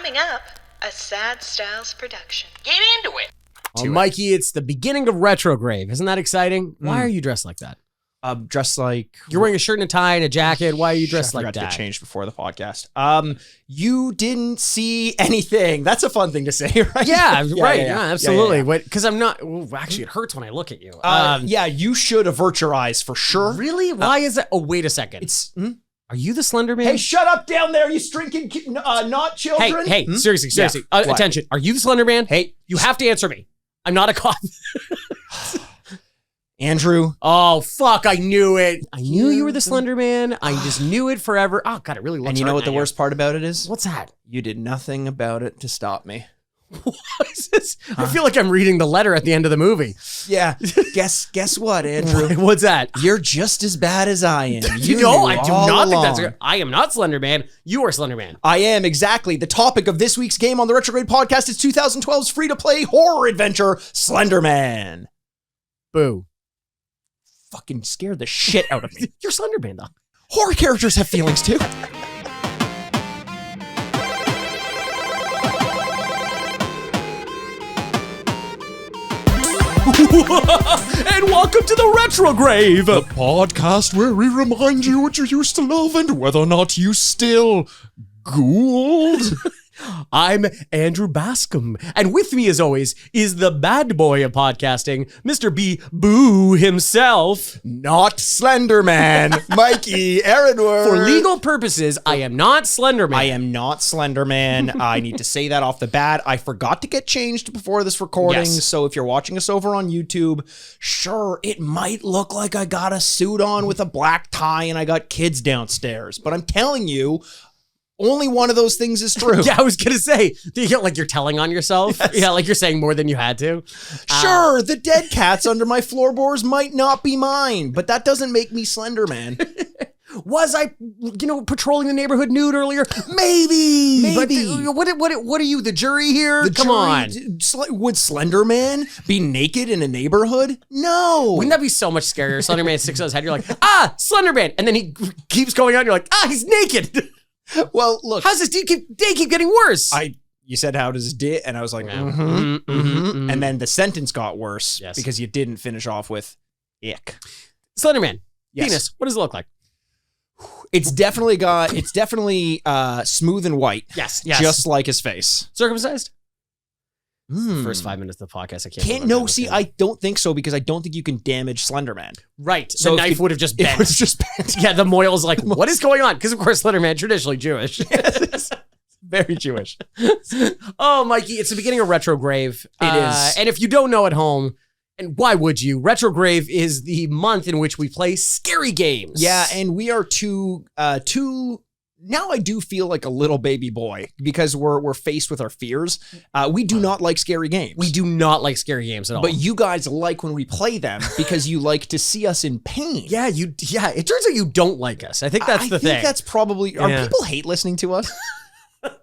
Coming up, a Sad Styles production. Get into it! Well, Mikey, it's the beginning of Retrograde. Isn't that exciting? Why are you dressed like that? Dressed like... You're wearing a shirt and a tie and a jacket. Why are you dressed like that? I forgot that? to get changed before the podcast. You didn't see anything. That's a fun thing to say, right? Yeah, right. Yeah, absolutely. Yeah. Because I'm not... Well, actually, it hurts when I look at you. Yeah, you should avert your eyes for sure. Really? Why is that? Oh, wait a second. Are you the Slender Man? Hey, shut up down there, you stinking not children. Hey, seriously. Yeah. Attention. Are you the Slender Man? Hey. You have to answer me. I'm not a cop. Andrew. Oh, fuck. I knew it. I knew you were the Slender Man. I just knew it forever. Oh, God, it really looks And you know what the worst part about it is? What's that? You did nothing about it to stop me. What is this? I feel like I'm reading the letter at the end of the movie. Yeah. Guess what, Andrew? What's that? You're just as bad as I am. I do not think that's good. I am not Slender Man. You are Slender Man. I am, exactly. The topic of this week's game on the Retrograde podcast is 2012's free-to-play horror adventure, Slender Man. Boo. Fucking scared the shit out of me. You're Slender Man, though. Horror characters have feelings, too. And welcome to the Retrograde, the podcast where we remind you what you used to love and whether or not you still Gould. I'm Andrew Bascom, and with me, as always, is the bad boy of podcasting, Mr. B. Boo himself. Not Slender Man, Mikey Aaronworth. For legal purposes, I am not Slender Man. I am not Slender Man. I need to say that off the bat. I forgot to get changed before this recording, so if you're watching us over on YouTube, sure, it might look like I got a suit on with a black tie and I got kids downstairs, but I'm telling you, only one of those things is true. Yeah, I was going to say, do you get like you're telling on yourself? Yes. Yeah, like you're saying more than you had to. Sure, the dead cats under my floorboards might not be mine, but that doesn't make me Slender Man. Was I, patrolling the neighborhood nude earlier? Maybe. But what are you, the jury here? Come on. Would Slender Man be naked in a neighborhood? No. Wouldn't that be so much scarier? Slender Man sticks out his head. You're like, Slender Man. And then he keeps going on. You're like, he's naked. Well, look. How's this day keep getting worse? You said, how does it? And I was like, And then the sentence got worse because you didn't finish off with ick. Slender Man, penis, what does it look like? It's definitely smooth and white. Yes. Just like his face. Circumcised? First 5 minutes of the podcast, I can't. No, see, I don't think so because I don't think you can damage Slender Man. Right. So the knife would have just bent. It would have just bent. Yeah, the moil's like, what is going on? Because, of course, Slender Man, traditionally Jewish. Yes, very Jewish. Oh, Mikey, it's the beginning of Retrograde. It is. And if you don't know at home, and why would you? Retrograde is the month in which we play scary games. Yeah, and we are two. Now I do feel like a little baby boy because we're faced with our fears. We do not like scary games. We do not like scary games at all. But you guys like when we play them because you like to see us in pain. Yeah, it turns out you don't like us. I think that's the thing. I think that's probably... Are people hate listening to us?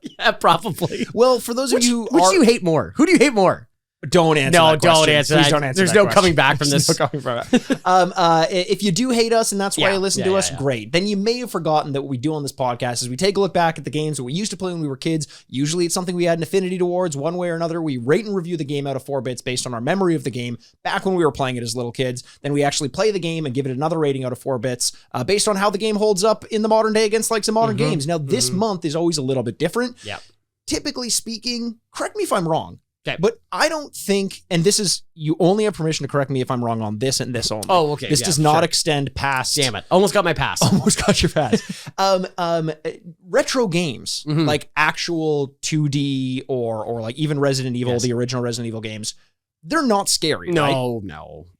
Yeah, probably. Well, for those of you which do you hate more? Who do you hate more? Don't answer that question. Don't answer Please that. don't answer There's that no question. coming back from this. There's no coming from it. If you do hate us and that's why you listen to us, great. Then you may have forgotten that what we do on this podcast is we take a look back at the games that we used to play when we were kids. Usually it's something we had an affinity towards one way or another. We rate and review the game out of 4 bits based on our memory of the game back when we were playing it as little kids. Then we actually play the game and give it another rating out of 4 bits based on how the game holds up in the modern day against like some modern games. Now, this month is always a little bit different. Yeah. Typically speaking, correct me if I'm wrong. Okay. But I don't think, and this is, you only have permission to correct me if I'm wrong on this and this only. Oh, okay. This does not extend past. Damn it. Almost got my pass. Almost got your pass. Retro games, like actual 2D or like even Resident Evil, the original Resident Evil games, they're not scary. No.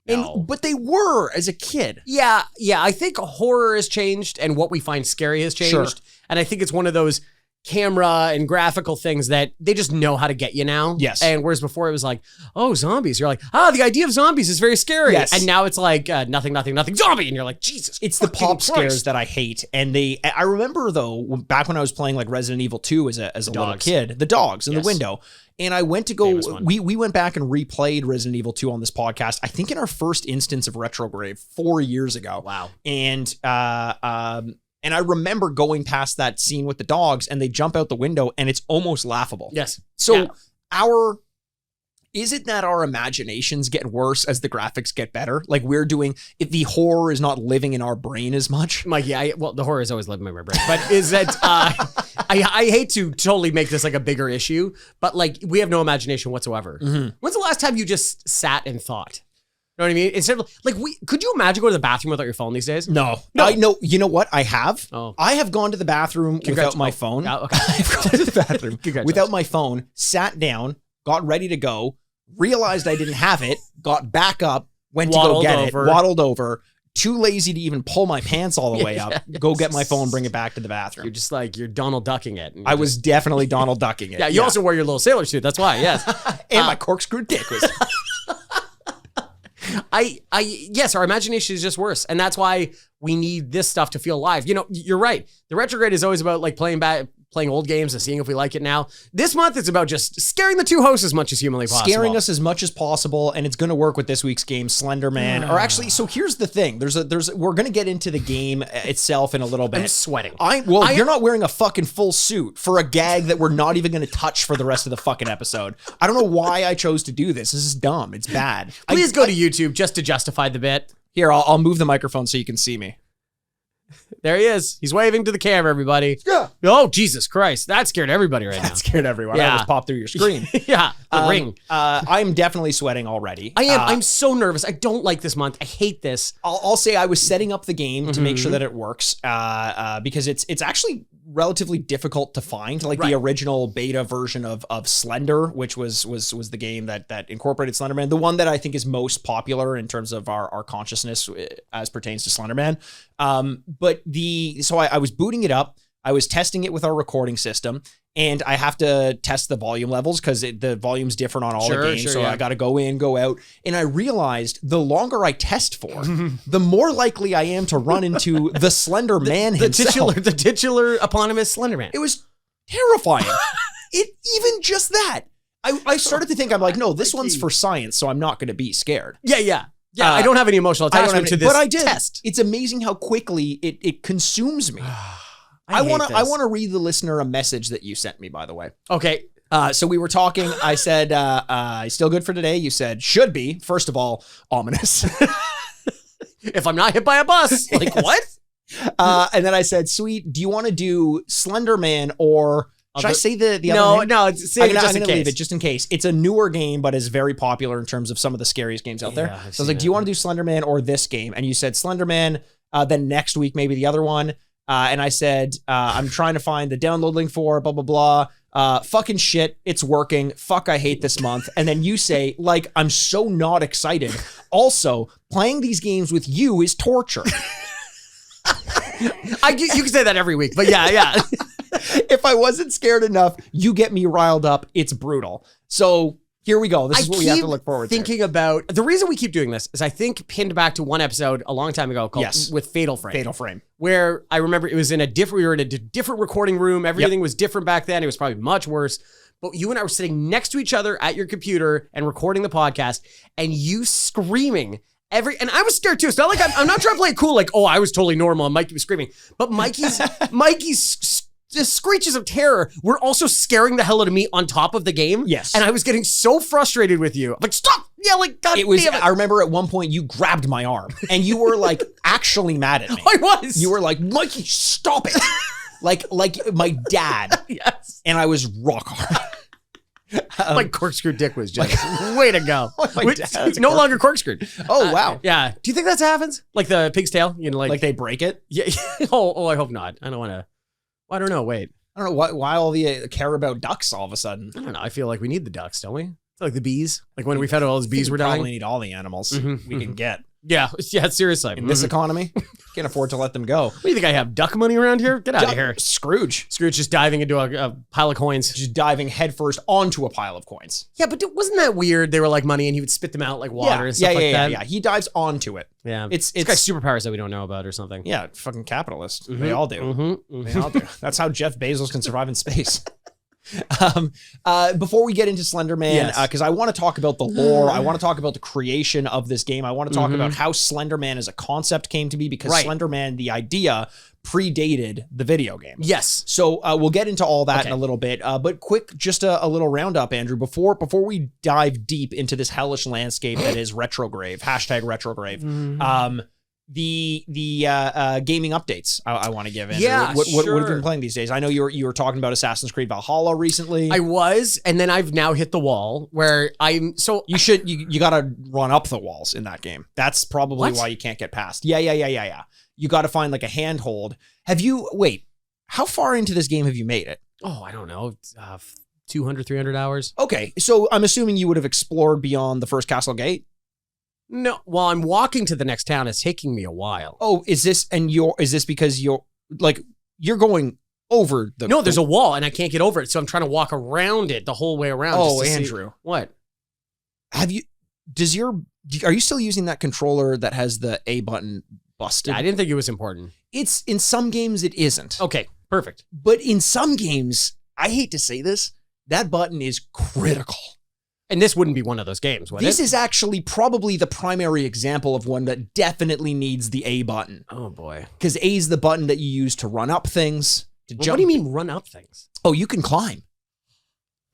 But they were as a kid. Yeah. I think horror has changed and what we find scary has changed. Sure. And I think it's one of those camera and graphical things that they just know how to get you now. Yes. And whereas before it was like, oh, zombies. You're like, the idea of zombies is very scary. Yes. And now it's like, nothing, zombie. And you're like, Jesus. It's the pop scares that I hate. And I remember though, back when I was playing like Resident Evil 2 as a little kid, the dogs in the window. And I went to go, we went back and replayed Resident Evil 2 on this podcast, I think in our first instance of Retrograde 4 years ago. Wow. And And I remember going past that scene with the dogs and they jump out the window and it's almost laughable. Yes. So is it that our imaginations get worse as the graphics get better? Like if the horror is not living in our brain as much? Mikey, well, the horror is always living in my brain, but is that, I hate to totally make this like a bigger issue, but like we have no imagination whatsoever. When's the last time you just sat and thought? You know what I mean? Instead of like, could you imagine going to the bathroom without your phone these days? No. I know. You know what? I have. Oh. I have gone to the bathroom without my phone. Okay. I've gone to the bathroom without my phone, sat down, got ready to go, realized I didn't have it, got back up, went to go get it, waddled over, too lazy to even pull my pants all the way up, go get my phone, bring it back to the bathroom. You're just like, you're Donald Ducking it. I was definitely Donald Ducking it. Yeah, you also wear your little sailor suit. That's why, yes. And my corkscrew dick was... Yes, our imagination is just worse. And that's why we need this stuff to feel alive. You know, you're right. The Retrograde is always about like playing old games and seeing if we like it now. This month, it's about just scaring the two hosts as much as humanly possible. Scaring us as much as possible, and it's going to work with this week's game, Slender Man. Or actually, so here's the thing. We're going to get into the game itself in a little bit. I'm sweating. You're not wearing a fucking full suit for a gag that we're not even going to touch for the rest of the fucking episode. I don't know why I chose to do this. This is dumb. It's bad. Please go to YouTube just to justify the bit. Here, I'll move the microphone so you can see me. There he is. He's waving to the camera, everybody. Yeah. Oh, Jesus Christ. That scared everybody right now. That scared everyone. Yeah. I almost popped through your screen. Yeah, the ring. I'm definitely sweating already. I am. I'm so nervous. I don't like this month. I hate this. I'll say I was setting up the game to make sure that it works because it's actually relatively difficult to find. Like the original beta version of Slender, which was the game that incorporated Slenderman, the one that I think is most popular in terms of our consciousness as pertains to Slenderman. So I was booting it up. I was testing it with our recording system, and I have to test the volume levels because the volume's different on all the games. I got to go in, go out. And I realized the longer I test for, the more likely I am to run into the Slender Man himself. The titular eponymous Slenderman. It was terrifying. Even just that. I started to think, I'm like, no, this one's for science, so I'm not going to be scared. Yeah, I don't have any emotional attachment to this but I did. Test. It's amazing how quickly it consumes me. I want to read the listener a message that you sent me, by the way. Okay. So we were talking. I said, still good for today? You said, should be. First of all, ominous. If I'm not hit by a bus. Like, what? And then I said, sweet, do you want to do Slender Man or... Should I say the other name? No, I'm gonna leave it just in case. It's a newer game, but is very popular in terms of some of the scariest games out there. So I was like, do you want to do Slenderman or this game? And you said Slenderman, then next week, maybe the other one. And I said, I'm trying to find the download link for blah, blah, blah. Fucking shit. It's working. Fuck, I hate this month. And then you say, like, I'm so not excited. Also, playing these games with you is torture. You can say that every week, but yeah. If I wasn't scared enough, you get me riled up. It's brutal. So here we go. This is what we have to look forward to. Thinking about the reason we keep doing this is I think pinned back to one episode a long time ago called with Fatal Frame. Where I remember it was we were in a different recording room. Everything was different back then. It was probably much worse. But you and I were sitting next to each other at your computer and recording the podcast, and you screaming. And I was scared too. It's not like I'm not trying to play it cool, like, oh, I was totally normal and Mikey was screaming. But Mikey's just screeches of terror were also scaring the hell out of me on top of the game. Yes. And I was getting so frustrated with you. I'm like, stop yelling, God damn it. I remember at one point you grabbed my arm and you were like actually mad at me. I was. You were like, Mikey, stop it. like my dad. Yes. And I was rock hard. My corkscrew dick was just way to go. It's no longer corkscrewed. Oh, wow. Yeah. Do you think that happens? Like the pig's tail? You know, like they break it? Yeah. Oh, I hope not. I don't want to. I don't know. Wait. I don't know why all the care about ducks all of a sudden. I don't know. I feel like we need the ducks, don't we? It's like the bees. Like when we've had all those bees were dying. We probably need all the animals we can get. Yeah, seriously. In this economy, can't afford to let them go. What do you think I have? Duck money around here? Get out of here. Scrooge just diving into a pile of coins. Just diving headfirst onto a pile of coins. Yeah, but wasn't that weird? They were like money and he would spit them out like water and stuff like that. Yeah, he dives onto it. Yeah. It's got superpowers that we don't know about or something. Yeah, fucking capitalist. They all do. They all do. That's how Jeff Bezos can survive in space. Before we get into Slenderman, because I want to talk about the lore, I want to talk about the creation of this game. I want to talk about how Slenderman as a concept came to be, because Slenderman, the idea, predated the video game. Yes. So we'll get into all that in a little bit. But quick, just a little roundup, Andrew, before we dive deep into this hellish landscape that is Retrograde, #Retrograde. The gaming updates I want to give, Andrew. Yeah, what have you been playing these days? I know you were talking about Assassin's Creed Valhalla recently. I was, and then I've now hit the wall where you gotta run up the walls in that game. That's probably why you can't get past. Yeah. You got to find like a handhold. How far into this game have you made it? Oh, I don't know. 200, 300 hours. Okay. So I'm assuming you would have explored beyond the first castle gate. No, while I'm walking to the next town, it's taking me a while. Oh, is this because you're going over the... No, there's a wall and I can't get over it. So I'm trying to walk around it the whole way around. Oh, Andrew. What? Are you still using that controller that has the A button busted? Yeah, I didn't think it was important. It's in some games it isn't. Okay, perfect. But in some games, I hate to say this, that button is critical. And this wouldn't be one of those games, would it? This is actually probably the primary example of one that definitely needs the A button. Oh, boy. Because A is the button that you use to run up things, to jump. What do you mean run up things? Oh, you can climb.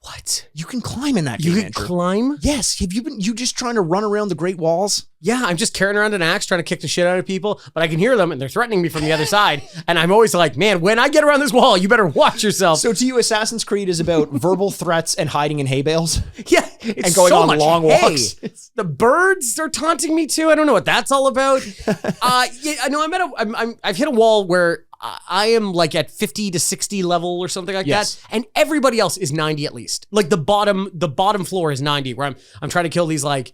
What? You can climb in that game, You can Andrew. climb? Yes. Have you just trying to run around the Great Walls? Yeah, I'm just carrying around an axe trying to kick the shit out of people, but I can hear them and they're threatening me from the other side. And I'm always like, man, when I get around this wall, you better watch yourself. So to you, Assassin's Creed is about verbal threats and hiding in hay bales? Yeah, it's and going so on much long hay. walks. The birds are taunting me too. I don't know what that's all about. I know I've hit a wall where I am like at 50 to 60 level or something like that, and everybody else is 90 at least. Like the bottom floor is 90, where I'm trying to kill these like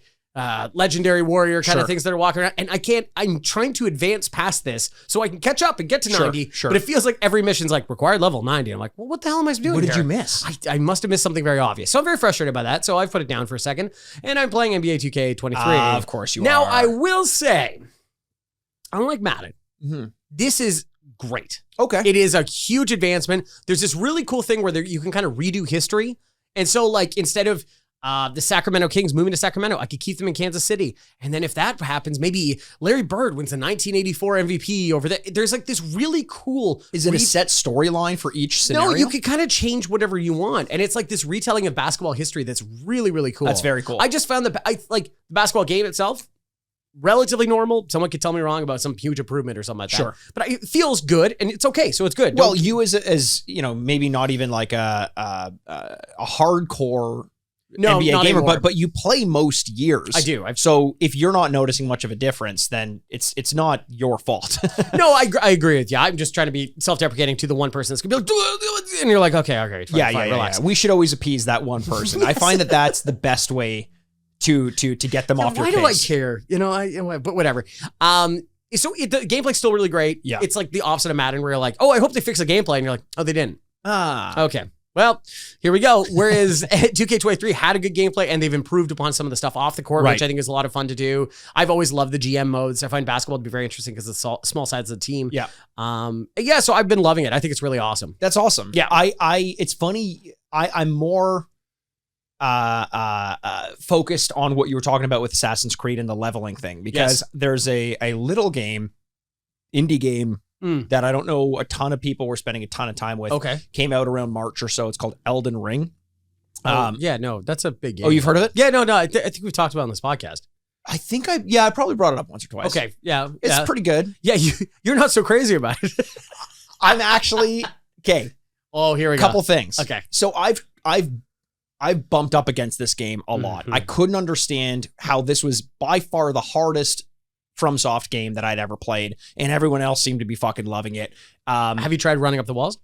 legendary warrior kind of things that are walking around, and I'm trying to advance past this so I can catch up and get to 90. But it feels like every mission's like required level 90. I'm like, well, what the hell am I doing? What did you miss? I must have missed something very obvious. So I'm very frustrated by that. So I've put it down for a second, and I'm playing NBA 2K23. Of course you are. Now I will say, unlike Madden, this is great. Okay. It is a huge advancement. There's this really cool thing where you can kind of redo history. And so like instead of the Sacramento Kings moving to Sacramento, I could keep them in Kansas City. And then if that happens, maybe Larry Bird wins the 1984 MVP over there. There's like this really cool... Is it a set storyline for each scenario? No, you can kind of change whatever you want. And it's like this retelling of basketball history that's really, really cool. That's very cool. I just found the basketball game itself, relatively normal. Someone could tell me wrong about some huge improvement or something like that. Sure. But it feels good and it's okay. So it's good. Well, you as you know, maybe not even like a hardcore NBA gamer, but you play most years. I do. So if you're not noticing much of a difference, then it's not your fault. No, I agree with you. I'm just trying to be self-deprecating to the one person that's gonna be like, and you're like, okay, fine, relax. We should always appease that one person. I find that that's the best way to get them off your case. Why do I care? You know, but whatever. So the gameplay's still really great. Yeah. It's like the opposite of Madden where you're like, oh, I hope they fix the gameplay. And you're like, oh, they didn't. Okay. Well, here we go. Whereas 2K23 had a good gameplay and they've improved upon some of the stuff off the court, which I think is a lot of fun to do. I've always loved the GM modes. I find basketball to be very interesting because it's small size of the team. Yeah. So I've been loving it. I think it's really awesome. That's awesome. Yeah. It's funny. I'm more focused on what you were talking about with Assassin's Creed and the leveling thing, because there's a little indie game that I don't know a ton of people were spending a ton of time with. Okay. Came out around March or so. It's called Elden Ring. That's a big game. Oh, you've heard of it? Yeah, no. I think we've talked about it on this podcast. I think I probably brought it up once or twice. Okay. Yeah. It's pretty good. Yeah. You're not so crazy about it. I'm actually, okay. Oh, here we go. Couple things. Okay. So I've bumped up against this game a lot. I couldn't understand how this was by far the hardest FromSoft game that I'd ever played, and everyone else seemed to be fucking loving it. Have you tried running up the walls?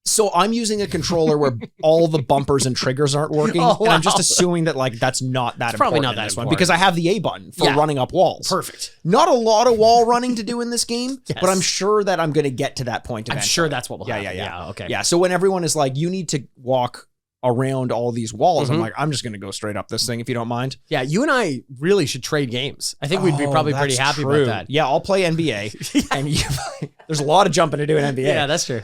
So I'm using a controller where all the bumpers and triggers aren't working, and I'm just assuming that that's not that important. Probably not that in this important. one, because I have the A button for running up walls. Perfect. Not a lot of wall running to do in this game, but I'm sure that I'm going to get to that point eventually. I'm sure that's what will happen. Yeah. Okay. Yeah. So when everyone is like, you need to walk around all these walls, I'm like, I'm just going to go straight up this thing if you don't mind. Yeah, you and I really should trade games. I think we'd be probably pretty happy about that. Yeah, I'll play NBA, and there's a lot of jumping to do in NBA. Yeah, that's true.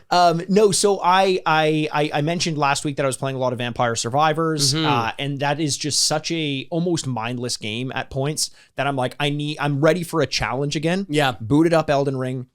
No, so I mentioned last week that I was playing a lot of Vampire Survivors, and that is just such a almost mindless game at points that I'm like, I'm ready for a challenge again. Yeah, booted up Elden Ring.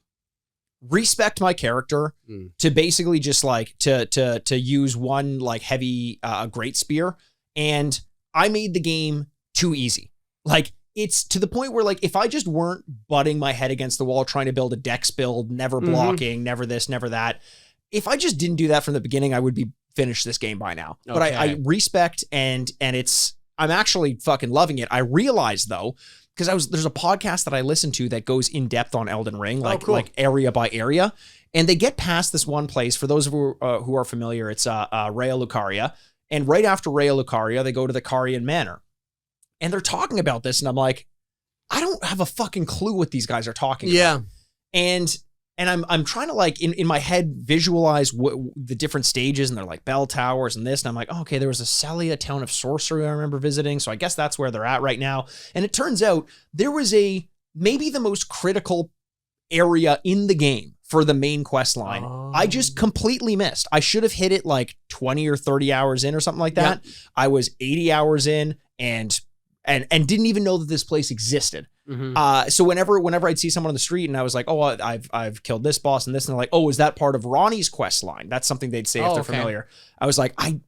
respect my character to basically just like to use one like heavy great spear, and I made the game too easy. Like it's to the point where like if I just weren't butting my head against the wall trying to build a dex build, never blocking, never this, never that. If I just didn't do that from the beginning, I would be finished this game by now. Okay. But I respect and I'm actually fucking loving it. I realized though, because there's a podcast that I listen to that goes in depth on Elden Ring, like area by area, and they get past this one place. For those of you who are familiar, it's Raya Lucaria, and right after Raya Lucaria, they go to the Carian Manor, and they're talking about this, and I'm like, I don't have a fucking clue what these guys are talking about. And I'm trying to like in my head visualize what the different stages, and they're like bell towers and this, and I'm like, oh, okay, there was a Celia town of sorcery I remember visiting, so I guess that's where they're at right now. And it turns out there was maybe the most critical area in the game for the main quest line. I just completely missed. I should have hit it like 20 or 30 hours in or something like that. Yep. I was 80 hours in and didn't even know that this place existed. So whenever I'd see someone on the street and I was like, oh, I've killed this boss and this, and they're like, oh, is that part of Ronnie's quest line? That's something they'd say if they're familiar. I was like, I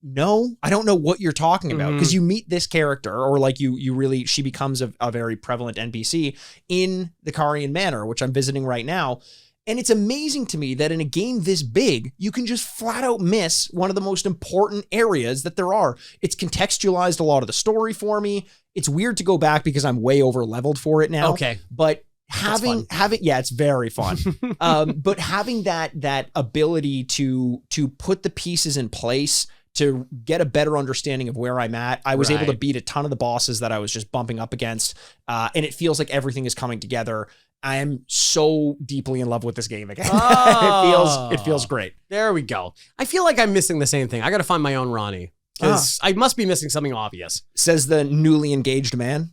don't know what you're talking about, because you meet this character, or like she becomes a very prevalent NPC in the Carian Manor, which I'm visiting right now. And it's amazing to me that in a game this big, you can just flat out miss one of the most important areas that there are. It's contextualized a lot of the story for me. It's weird to go back because I'm way over leveled for it now. Okay. But having, it's very fun. But having that ability to put the pieces in place to get a better understanding of where I'm at. I was able to beat a ton of the bosses that I was just bumping up against. And it feels like everything is coming together. I am so deeply in love with this game again. It feels great. There we go. I feel like I'm missing the same thing. I got to find my own Ronnie, because I must be missing something obvious. Says the newly engaged man.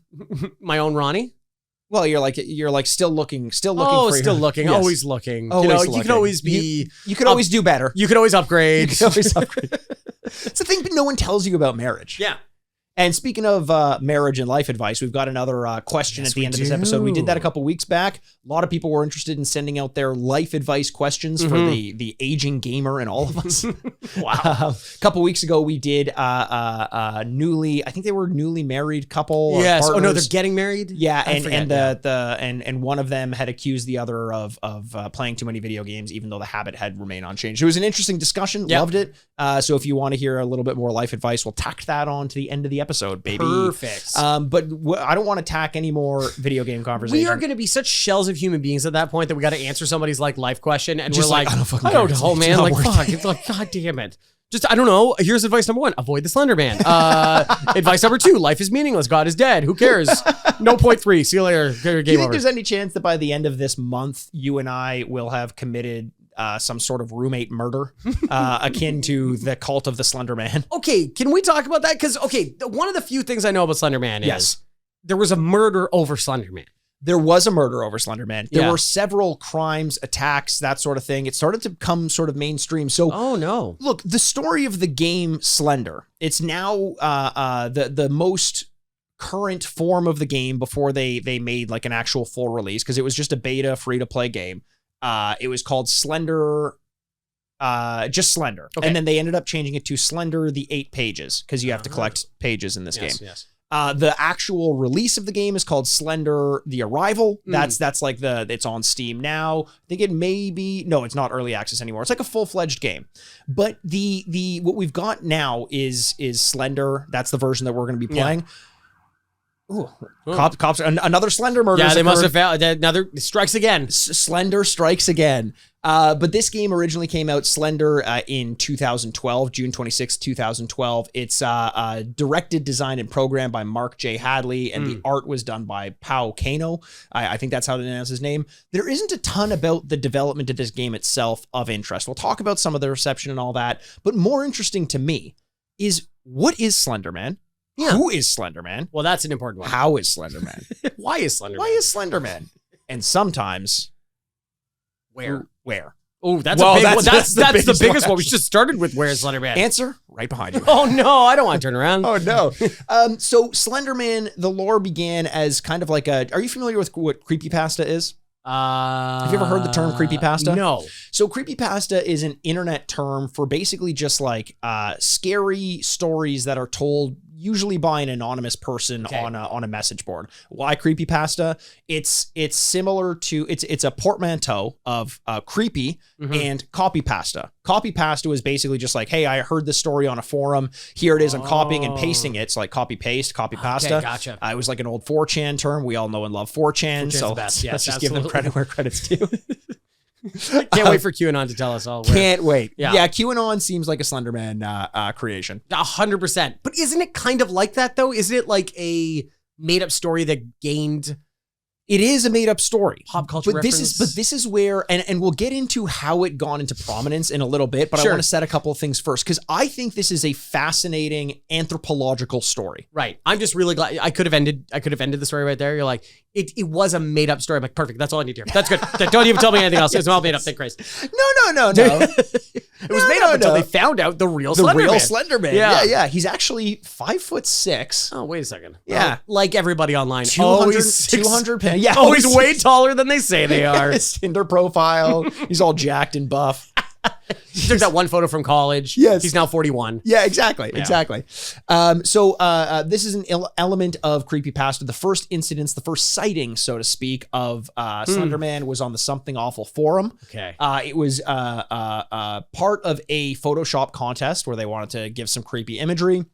My own Ronnie? Well, you're like still looking. Oh, still looking. Yes. Always looking. Always looking. You can always be. You can always do better. You can always upgrade. You can always upgrade. It's the thing that no one tells you about marriage. Yeah. And speaking of marriage and life advice, we've got another question at the end of this episode. We did that a couple weeks back. A lot of people were interested in sending out their life advice questions for the aging gamer and all of us. Wow. A couple weeks ago, we did I think they were newly married couple. Yes. Oh no, they're getting married. Yeah, and one of them had accused the other of playing too many video games, even though the habit had remained unchanged. It was an interesting discussion. Yep. Loved it. So if you want to hear a little bit more life advice, we'll tack that on to the end of the episode, baby. Perfect. But I don't want to tack any more video game conversation. We are going to be such shells of human beings at that point that we got to answer somebody's like life question, and just we're like, I don't know, man. Like, fuck. It's like, God damn it. Just, I don't know. Here's advice number 1: avoid the Slender Man. Advice number 2: life is meaningless. God is dead. Who cares? No point 3. See you later. Game Do you think over. There's any chance that by the end of this month, you and I will have committed some sort of roommate murder akin to the cult of the Slender Man? Okay, can we talk about that? Because, one of the few things I know about Slender Man is there was a murder over Slender Man. There was a murder over Slender Man. There were several crimes, attacks, that sort of thing. It started to become sort of mainstream. So, oh no. Look, the story of the game Slender, it's now the most current form of the game before they made like an actual full release, because it was just a beta free-to-play game. It was called Slender, just Slender. Okay. And then they ended up changing it to Slender the 8 pages, because you have to collect pages in this game. Yes. The actual release of the game is called Slender the Arrival. That's like it's on Steam now. I think it may be, no, it's not early access anymore. It's like a full-fledged game. But the what we've got now is Slender. That's the version that we're going to be playing. Ooh. Cops, another Slender murder. Yeah, they must have found another strikes again. Slender strikes again. But this game originally came out Slender in 2012, June 26, 2012. It's directed, designed, and programmed by Mark J. Hadley, and the art was done by Pau Kano. I think that's how they announce his name. There isn't a ton about the development of this game itself of interest. We'll talk about some of the reception and all that, but more interesting to me is, what is Slender Man? Yeah. Who is Slender Man? Well, that's an important one. How is Slender Man? Why is Slender Man? Why is Slender Man? And sometimes, where? Oh, that's a big one. That's the biggest one. We should have started with where is Slender Man? Answer right behind you. Oh no, I don't want to turn around. Oh no. So Slender Man, the lore began as kind of like are you familiar with what creepypasta is? Have you ever heard the term creepypasta? No. So creepypasta is an internet term for basically just like scary stories that are told usually by an anonymous person on a message board. Why creepypasta? It's similar to it's a portmanteau of creepy and copypasta. Copypasta is basically just like, hey, I heard this story on a forum. Here it is. I'm copying and pasting it. It's like copy paste, copypasta. Okay, gotcha. It was like an old 4chan term. We all know and love 4chan. 4chan's So the best. Yes, let's just give them credit where credit's due. Can't wait for QAnon to tell us all. Can't wait. Yeah. QAnon seems like a Slenderman creation. 100%. But isn't it kind of like that though? Isn't it like a made up story that gained? It is a made up story. Pop culture reference. This is where, and we'll get into how it got into prominence in a little bit, but I want to set a couple of things first, because I think this is a fascinating anthropological story. Right. I'm just really glad I could have ended the story right there. You're like, it was a made up story. I'm like, perfect. That's all I need to hear. That's good. Don't even tell me anything else. It's all made up. Thank Christ. No. It was made up until they found out the real Slenderman. Yeah. He's actually 5'6". Oh, wait a second. Yeah. Like everybody online. 200 pounds. Yeah. Always way taller than they say they are. His Tinder profile. He's all jacked and buff. He took that one photo from college. Yes. He's now 41. Yeah, exactly. So this is an element of creepypasta. The first incidents, the first sighting, so to speak, of Slenderman was on the Something Awful forum. Okay. It was part of a Photoshop contest where they wanted to give some creepy imagery.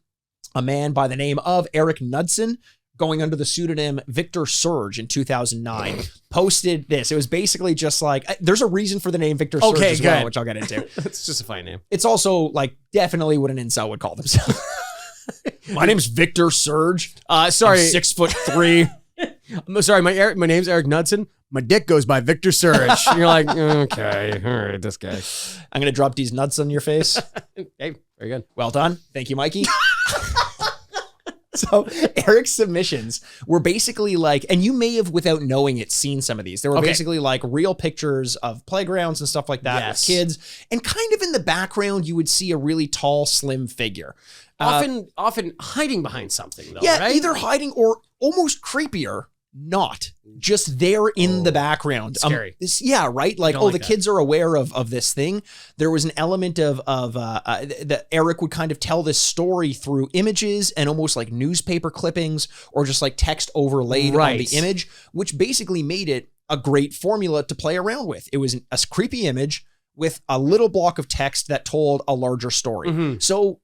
A man by the name of Eric Knudsen, going under the pseudonym Victor Surge in 2009, posted this. It was basically just like, there's a reason for the name Victor Surge as well, which I'll get into. It's just a fine name. It's also like definitely what an incel would call themselves. My name's Victor Surge. Sorry. I'm 6'3". I'm sorry, my name's Eric Knudsen. My dick goes by Victor Surge. And you're like, okay, all right, this guy. I'm going to drop these nuts on your face. Hey, very good. Well done. Thank you, Mikey. So Eric's submissions were basically like, and you may have, without knowing it, seen some of these. They were basically like real pictures of playgrounds and stuff like that with kids. And kind of in the background, you would see a really tall, slim figure. Often hiding behind something, though, yeah, right? Either hiding or almost creepier, not. Just there in the background. Scary. Right? Like, the kids are aware of this thing. There was an element that Eric would kind of tell this story through images and almost like newspaper clippings or just like text overlaid on the image, which basically made it a great formula to play around with. It was a creepy image with a little block of text that told a larger story. So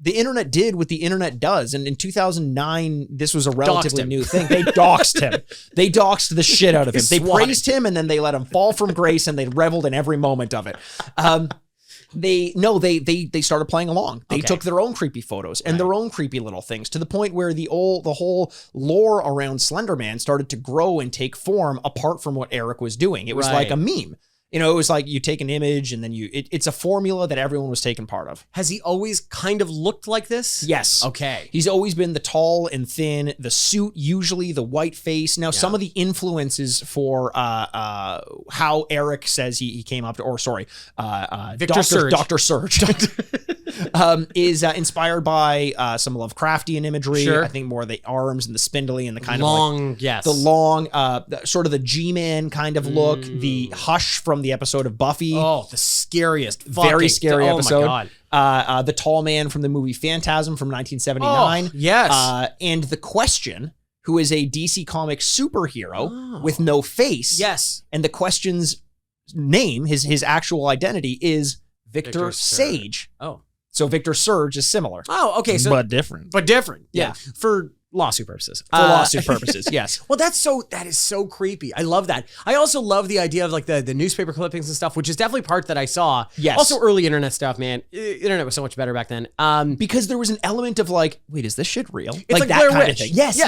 the internet did what the internet does. And in 2009, this was a relatively new thing. They doxed him. They doxed the shit out of him. They praised him and then they let him fall from grace and they reveled in every moment of it. They started playing along. They took their own creepy photos and their own creepy little things to the point where the whole lore around Slenderman started to grow and take form apart from what Eric was doing. It was like a meme. You know, it was like you take an image and then it's a formula that everyone was taking part of. Has he always kind of looked like this? Yes. Okay. He's always been the tall and thin, the suit, usually the white face. Now, some of the influences for how Eric says he came up to, Victor Surge. Dr. Surge. Is inspired by some Lovecraftian imagery. Sure. I think more of the arms and the spindly and the kind long, of like, the long, sort of the G-Man kind of look, the Hush from the episode of Buffy. Oh, the scariest. Very scary episode. Oh my God. The tall man from the movie Phantasm from 1979. Oh, yes. And The Question, who is a DC Comics superhero with no face. Yes. And The Question's name, his actual identity is Victor Sage. Oh. So Victor Surge is similar. Oh, okay. So, but different. Yeah. For lawsuit purposes. For lawsuit purposes, yes. Well, that is so creepy. I love that. I also love the idea of like the newspaper clippings and stuff, which is definitely part that I saw. Yes. Also early internet stuff, man. Internet was so much better back then. Because there was an element of like, wait, is this shit real? It's like that Blair kind Witch. of thing. Yes,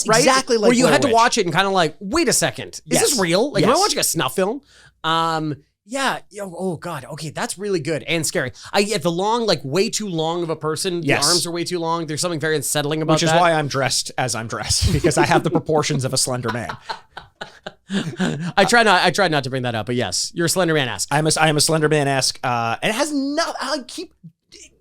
right? exactly like where you Blair had to Witch. watch it and kind of like, wait a second, is this real? Like, am I watching a snuff film? Yeah. Oh God. Okay, that's really good and scary. At the long, like way too long of a person. The arms are way too long. There's something very unsettling about that. Which is why I'm dressed as I'm dressed, because I have the proportions of a slender man. I try not to bring that up, but yes, you're Slenderman-esque. I am a Slenderman-esque, and it has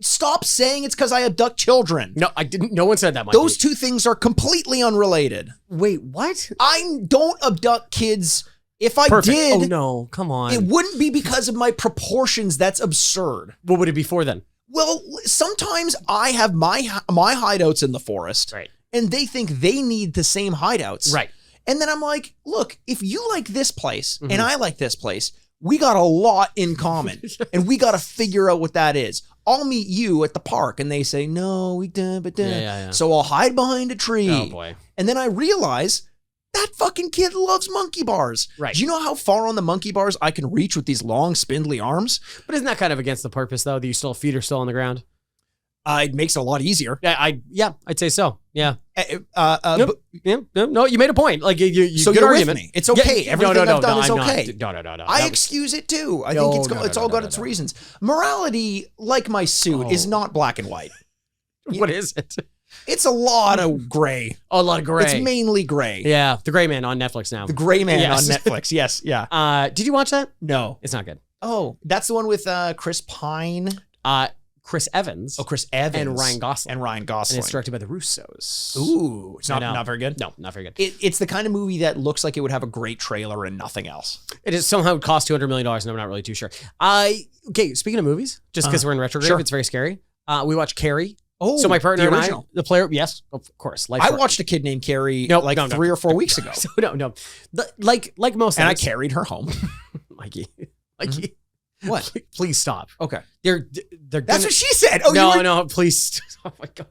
stop saying it's because I abduct children. No, I didn't. No one said that, Mikey. Those two things are completely unrelated. Wait, what? I don't abduct kids If I Perfect. did, Oh no, come on. it wouldn't be because of my proportions. That's absurd. What would it be for then? Well, sometimes I have my hideouts in the forest, Right. and they think they need the same hideouts. Right. And then I'm like, look, if you like this place and I like this place, we got a lot in common, and we got to figure out what that is. I'll meet you at the park, and they say, no, we done, but done. Yeah. So I'll hide behind a tree. Oh boy. And then I realize that fucking kid loves monkey bars. Right. Do you know how far on the monkey bars I can reach with these long, spindly arms? But isn't that kind of against the purpose though? That you still feet are still on the ground? It makes it a lot easier. Yeah, I'd say so. Yeah. But- No, you made a point. Like you so good you're argument. with me. It's okay. Everything I've done is I'm okay. Not. No. I excuse it too. I think it's all got its reasons. Morality, like my suit, is not black and white. What is it? It's a lot of gray. Oh, a lot of gray. It's mainly gray. Yeah, The Gray Man on Netflix now. The Gray Man Yes. on Netflix. Yes, yeah. Did you watch that? No. It's not good. Oh, that's the one with Chris Pine. Chris Evans. Oh, Chris Evans. And Ryan Gosling. And it's directed by the Russos. Ooh, it's not very good. No, not very good. It's the kind of movie that looks like it would have a great trailer and nothing else. It is somehow cost $200 million, and I'm not really too sure. Okay, speaking of movies, just because we're in retrograde, sure. it's very scary. We watched Carrie. Oh, so my partner the and original. the player, yes, of course. I watched a kid named Carrie 3 or 4 weeks ago. So, no. Like most and things. I carried her home. Mikey. What? Please stop. Okay. They're That's what she said. Oh, no, please. Oh my God.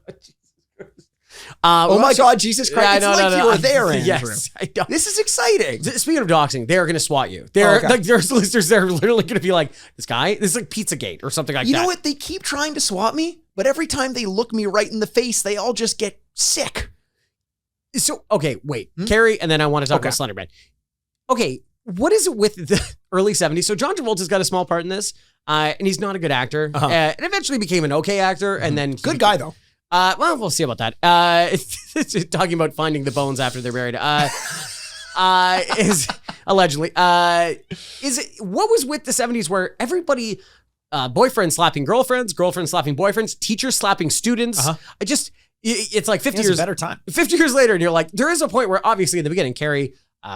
Oh my God, Jesus Christ. Yeah, it's you were there, Andrew. Yes, I know. This is exciting. Speaking of doxing, they're going to swat you. There's listeners that are literally going to be like, this is like Pizzagate or something like that. You know what? They keep trying to swat me, but every time they look me right in the face, they all just get sick. So, okay, wait. Carrie, and then I want to talk about Slenderman. Okay, what is it with the early 70s? So John Travolta's got a small part in this, and he's not a good actor. And eventually became an okay actor, and then... Good guy, though. Well, we'll see about that. Talking about finding the bones after they're buried. Is allegedly. What was with the 70s where everybody, boyfriends slapping girlfriends, girlfriends slapping boyfriends, teachers slapping students. It's like 50 years. A better time. 50 years later, and you're like, there is a point where obviously in the beginning, Carrie,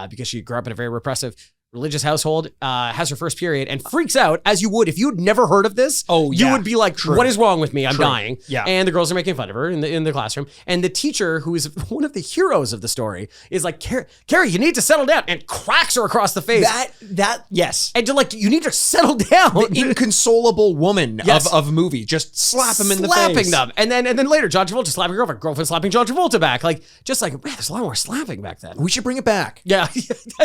because she grew up in a very repressive religious household, has her first period and freaks out, as you would if you'd never heard of this. You would be like, what is wrong with me? I'm dying. Yeah. And the girls are making fun of her in the classroom. And the teacher, who is one of the heroes of the story, is like, Carrie, you need to settle down, and cracks her across the face. Yes. And you're like, you need to settle down. The inconsolable woman of movie. Just slap him in the face. Slapping them. And then later, John Travolta slapping girlfriend slapping John Travolta back. Like, just like, man, there's a lot more slapping back then. We should bring it back. Yeah.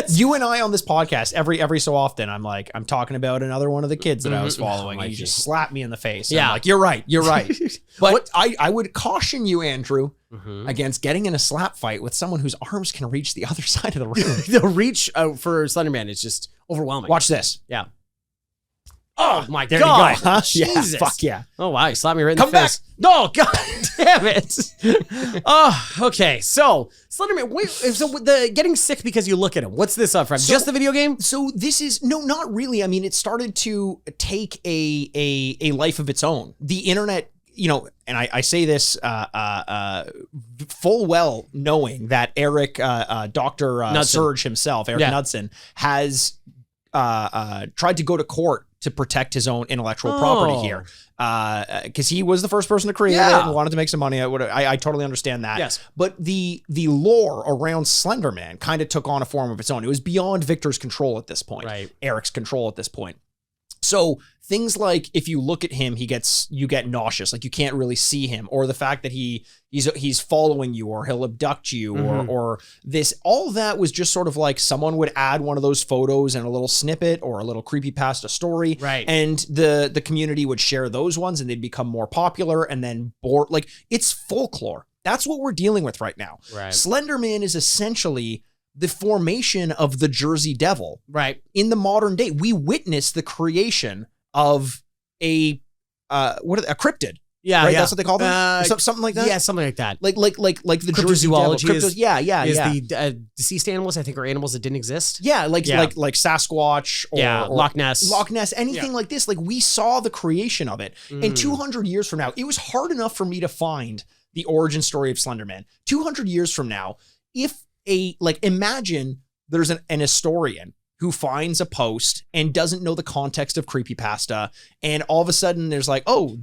You and I on this podcast, every so often, I'm talking about another one of the kids that I was following, and you just slap me in the face. Yeah. I'm like, you're right. But I would caution you, Andrew, against getting in a slap fight with someone whose arms can reach the other side of the room. The reach for Slenderman is just overwhelming. Watch this. Yeah. Oh my There God. you go, huh? Jesus. Yeah, fuck yeah. Oh wow, you slapped me right in Come the face. No, God damn it. Oh, okay. So Slenderman, wait, so with the getting sick because you look at him. What's this up from? Just the video game? So this is not really. I mean, it started to take a life of its own. The internet, and I say this full well knowing that Eric, Dr. Surge himself, Eric Knudsen, has tried to go to court to protect his own intellectual property here, because he was the first person to create it and wanted to make some money. I totally understand that. Yes, but the lore around Slenderman kind of took on a form of its own. It was beyond Victor's control at this point, right? Eric's control at this point. So things like if you look at him, you get nauseous, like you can't really see him, or the fact that he's following you, or he'll abduct you, or this, all that was just sort of like someone would add one of those photos and a little snippet or a little creepypasta story, right? And the community would share those ones, and they'd become more popular, and then like it's folklore. That's what we're dealing with right now. Right. Slenderman is essentially the formation of the Jersey Devil. Right. In the modern day, we witness the creation of a cryptid. Yeah, right? yeah. That's what they call them? Something like that? Yeah, something like that. Like the Jersey Devil. Cryptozoology is the deceased animals, I think, or animals that didn't exist. Yeah, like Sasquatch or Loch Ness. Anything like this. Like, we saw the creation of it. And 200 years from now, it was hard enough for me to find the origin story of Slenderman. 200 years from now, if imagine there's an historian who finds a post and doesn't know the context of creepypasta. And all of a sudden there's like, oh,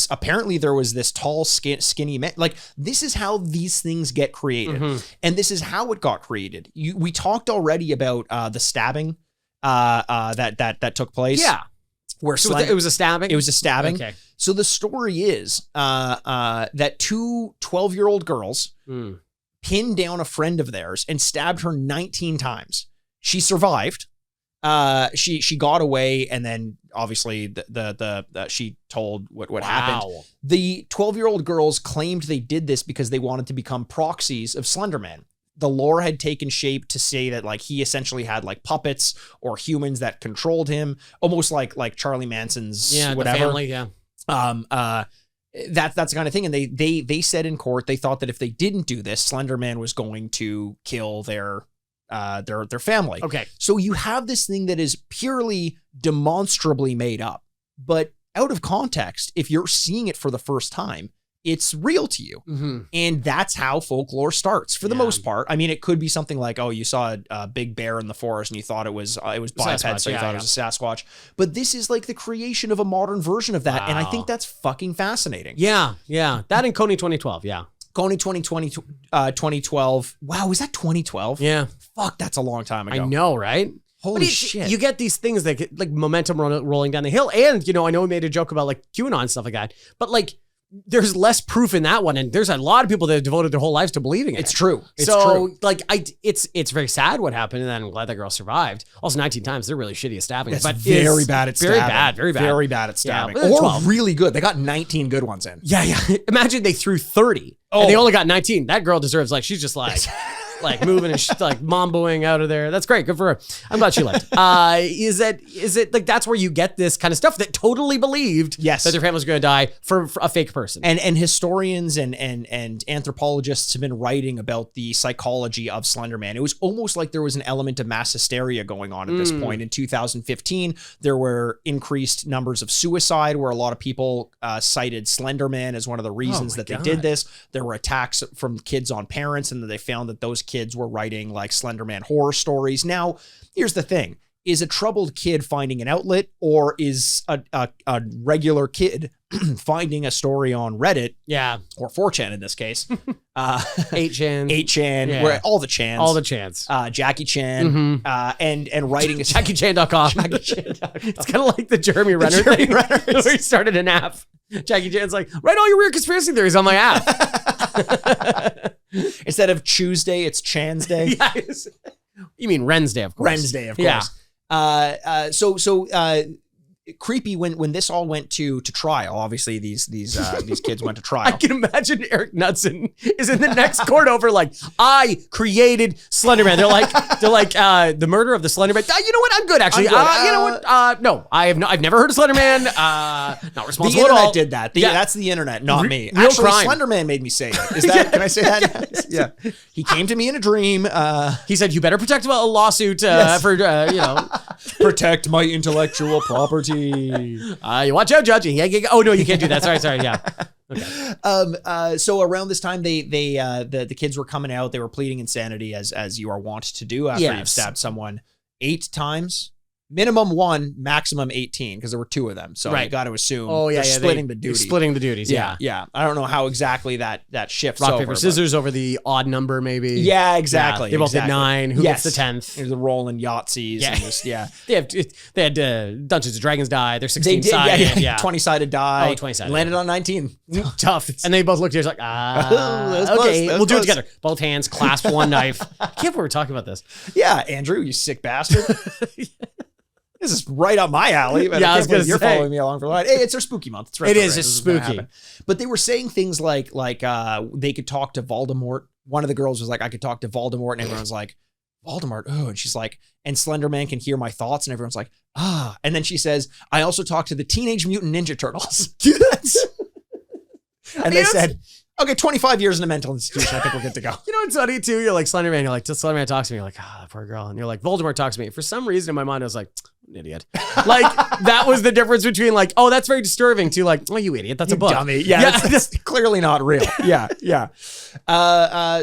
apparently there was this tall, skinny man. Like, this is how these things get created. And this is how it got created. We talked already about the stabbing that took place. Yeah. Where it was a stabbing? It was a stabbing. Okay. So the story is that two 12-year-old girls pinned down a friend of theirs and stabbed her 19 times. She survived. She got away, and then obviously she told what happened. The 12-year-old girls claimed they did this because they wanted to become proxies of Slenderman. The lore had taken shape to say that like he essentially had like puppets or humans that controlled him, almost like Charlie Manson's whatever. The family, yeah. That's the kind of thing. And they said in court they thought that if they didn't do this, Slenderman was going to kill their family. Okay. So you have this thing that is purely demonstrably made up, but out of context, if you're seeing it for the first time, it's real to you. And that's how folklore starts for the most part. I mean, it could be something like, oh, you saw a big bear in the forest and you thought it was biped, so you thought it was a Sasquatch. But this is like the creation of a modern version of that. And I think that's fucking fascinating. Yeah. That in Coney 2012. Yeah. Coney 2012. Wow, was that 2012? Yeah. Fuck, that's a long time ago. I know, right? Holy shit. You get these things that get like momentum rolling down the hill. And, I know we made a joke about like QAnon and stuff like that, but like, there's less proof in that one, and there's a lot of people that have devoted their whole lives to believing it. It's true. Like, it's very sad what happened, and I'm glad that girl survived. Also, 19 times, they're really shitty at stabbing. But very bad at stabbing. Very bad at stabbing. Yeah, or 12. really good. They got 19 good ones in. Yeah. Imagine they threw 30, and they only got 19. That girl deserves, like, she's just like... like moving and like mamboing out of there. That's great. Good for her. I'm glad she left. Is it like that's where you get this kind of stuff that totally believed that their family was going to die for a fake person? And historians and anthropologists have been writing about the psychology of Slenderman. It was almost like there was an element of mass hysteria going on at this point. In 2015, there were increased numbers of suicide where a lot of people cited Slenderman as one of the reasons that they did this. There were attacks from kids on parents, and they found that those kids were writing like Slenderman horror stories. Now, here's the thing. Is a troubled kid finding an outlet, or is a regular kid finding a story on Reddit? Yeah. Or 4chan in this case. 8chan. Where all the chans. All the chans. Jackie Chan. And writing a JackieChan.com. It's kind of like the Jeremy Renner thing. Where he started an app. Jackie Chan's like, write all your weird conspiracy theories on my app. Instead of Tuesday, it's Chan's Day. Yes. You mean Ren's Day, of course. Ren's Day, of course. Yeah. So creepy when this all went to trial. Obviously, these kids went to trial. I can imagine Eric Knudsen is in the next court over like, I created Slenderman. They're like the murder of the Slenderman. You know what? I'm good actually. You know what? No, I've never heard of Slenderman. Not responsible at all. The internet did that. That's the internet, not me. Real Actually, crime. Slenderman made me say it. Is that? Can I say that? Yeah. He came to me in a dream. He said, "You better protect a lawsuit for protect my intellectual property." You watch out, Judge. Oh no, you can't do that. Sorry. Yeah. Okay. So around this time, the kids were coming out. They were pleading insanity, as you are wont to do after you've stabbed someone 8 times. Minimum 1, maximum 18, because there were 2 of them. So you got to assume they're splitting the duty. Splitting the duties, yeah. I don't know how exactly that shifts Rock, paper, scissors over the odd number, maybe. Yeah, exactly. They both did 9. Who gets the 10th? There's the rolling Yahtzees. Yeah. They had Dungeons & Dragons die. They're 16-sided. Yeah. 20-sided die. 20-sided. Landed on 19. Tough. And they both looked at each like, okay, we'll do it together. Both hands, clasp one knife. I can't believe we're talking about this. Yeah, Andrew, you sick bastard. This is right up my alley. But I was going to say. You're following me along for a while. Hey, it's our spooky month. It's Retrograde. It is. It's spooky. But they were saying things like they could talk to Voldemort. One of the girls was like, I could talk to Voldemort. And everyone's like, Voldemort? Oh, and she's like, and Slenderman can hear my thoughts. And everyone's like, ah. And then she says, I also talk to the Teenage Mutant Ninja Turtles. And they said, okay, 25 years in a mental institution. I think we're good to go. You know what's funny too? You're like Slenderman. You're like, Slenderman talks to me. You're like, that poor girl. And you're like, Voldemort talks to me. For some reason in my mind, I was like, an idiot. Like, that was the difference between like, oh, that's very disturbing to like, oh, you idiot, that's a book. Dummy. Yeah, that's clearly not real. Yeah.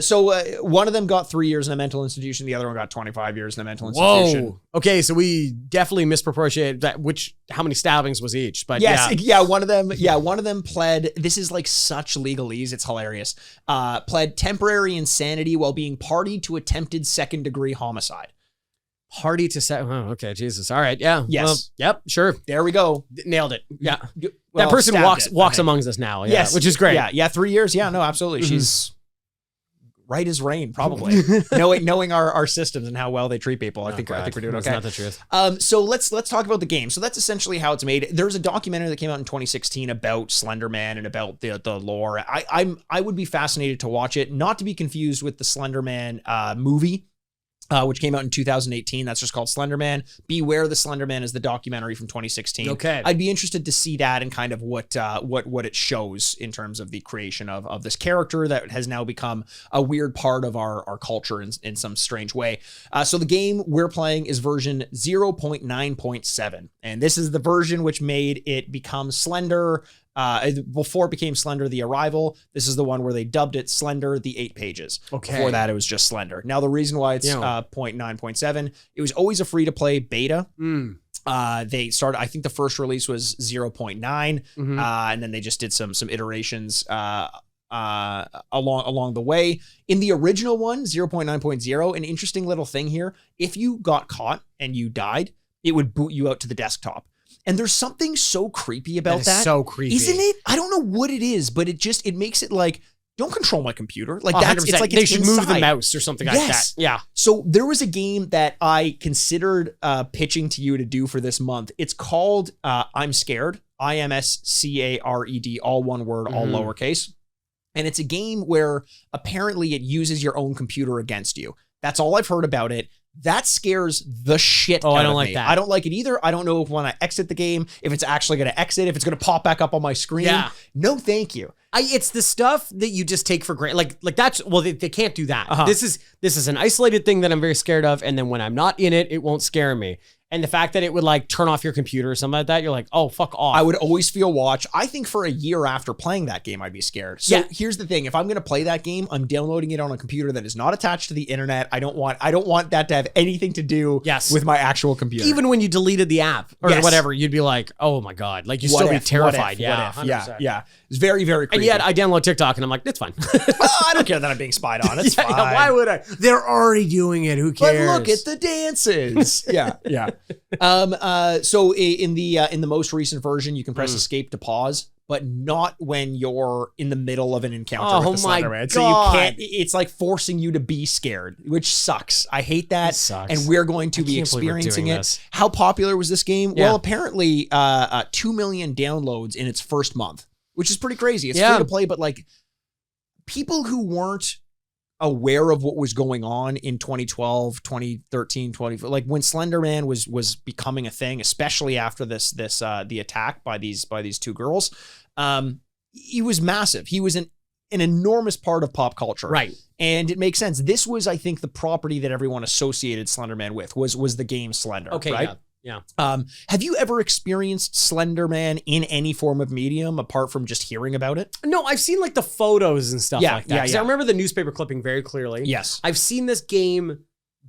So one of them got 3 years in a mental institution. The other one got 25 years in a mental institution. Whoa. Okay, so we definitely misproportionated that. How many stabbings was each? But one of them pled. This is like such legalese. It's hilarious. Pled temporary insanity while being party to attempted second-degree homicide. Party to set. Oh, okay, Jesus. All right, yeah. Yes. Well, yep. Sure. There we go. Nailed it. Yeah. Well, that person walks amongst us now. Yeah, yes, which is great. Yeah. 3 years. Yeah. No, absolutely. Mm-hmm. She's right as rain, probably. knowing our systems and how well they treat people. I think we're doing okay. That's not the truth. So let's talk about the game. So that's essentially how it's made. There's a documentary that came out in 2016 about Slender Man and about the lore. I would be fascinated to watch it, not to be confused with the Slender Man movie. Which came out in 2018. That's just called Slender Man. Beware the Slender Man is the documentary from 2016. Okay. I'd be interested to see that and kind of what it shows in terms of the creation of this character that has now become a weird part of our culture in some strange way. So the game we're playing is version 0.9.7. And this is the version which made it become Slender. Before it became Slender the Arrival, this is the one where they dubbed it Slender the 8 pages. Okay. Before that, it was just Slender. Now, the reason why it's 0.9.7, it was always a free-to-play beta. They started, I think the first release was 0.9, and then they just did some iterations along the way. In the original one, 0.9.0, an interesting little thing here, if you got caught and you died, it would boot you out to the desktop. And there's something so creepy about that. So creepy. Isn't it? I don't know what it is, but it makes it like, don't control my computer. Like it's like they should inside. move the mouse or something like that. Yeah. So there was a game that I considered pitching to you to do for this month. It's called I'm Scared. IMSCARED, all one word, all lowercase. And it's a game where apparently it uses your own computer against you. That's all I've heard about it. That scares the shit out of me. I don't like that. I don't like it either. I don't know if when I exit the game, if it's actually going to exit, if it's going to pop back up on my screen. Yeah. No, thank you. It's the stuff that you just take for granted. Like that's, well, they can't do that. This is an isolated thing that I'm very scared of. And then when I'm not in it, it won't scare me. And the fact that it would like turn off your computer or something like that, you're like, oh, fuck off. I would always feel watch. I think for a year after playing that game, I'd be scared. So here's the thing. If I'm going to play that game, I'm downloading it on a computer that is not attached to the internet. I don't want that to have anything to do with my actual computer. Even when you deleted the app or whatever, you'd be like, oh my God. Like you'd still be terrified. Yeah. It's very, very creepy. And yet I download TikTok and I'm like, it's fine. I don't care that I'm being spied on. It's fine. Why would I? They're already doing it. Who cares? But look at the dances. Yeah. So in the most recent version, you can press escape to pause, but not when you're in the middle of an encounter with the Slender Man. So you can't, it's like forcing you to be scared, which sucks. I hate that. It sucks. And we're going to be experiencing it. How popular was this game? Yeah. Well, apparently 2 million downloads in its first month, which is pretty crazy. It's free to play, but like people who weren't aware of what was going on in 2012, 2013, like when Slender Man was becoming a thing, especially after the attack by these two girls, he was massive. He was an enormous part of pop culture. Right. And it makes sense. This was, I think, the property that everyone associated Slender Man with was the game Slender. Okay. Right? Yeah. Have you ever experienced Slender Man in any form of medium apart from just hearing about it? No, I've seen like the photos and stuff like that. Yeah. I remember the newspaper clipping very clearly. Yes. I've seen this game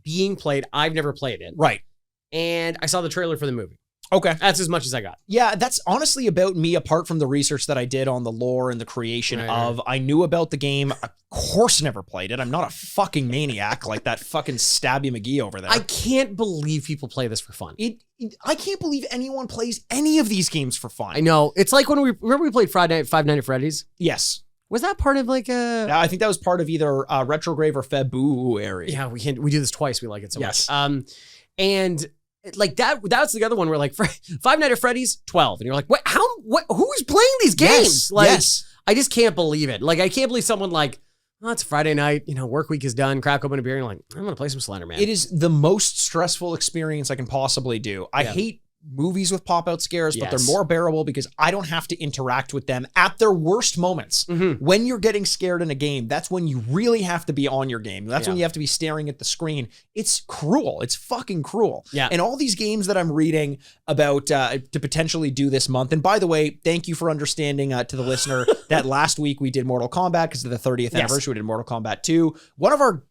being played. I've never played it. Right. And I saw the trailer for the movie. Okay. That's as much as I got. Yeah, that's honestly about me, apart from the research that I did on the lore and the creation of. I knew about the game. Of course, never played it. I'm not a fucking maniac like that fucking Stabby McGee over there. I can't believe people play this for fun. I can't believe anyone plays any of these games for fun. I know. It's like when we played Five Nights at Freddy's? Yes. Was that part of like a... I think that was part of either Retrograde or February. Yeah, we do this twice. We like it so much. And... like that's the other one where like Five Nights at Freddy's 12 and you're like, what who's playing these games? I just can't believe it. Like I can't believe someone like, oh, it's Friday night, work week is done, crack open a beer and you're like, I'm gonna play some Slender Man. It is the most stressful experience I can possibly do. I hate movies with pop-out scares, but they're Yes. more bearable because I don't have to interact with them at their worst moments. When you're getting scared in a game, that's when you really have to be on your game. That's when you have to be staring at the screen. It's cruel. It's fucking cruel. Yeah. And all these games that I'm reading about to potentially do this month. And by the way, thank you for understanding to the listener that last week we did Mortal Kombat because of the 30th anniversary. We did Mortal Kombat 2. One of our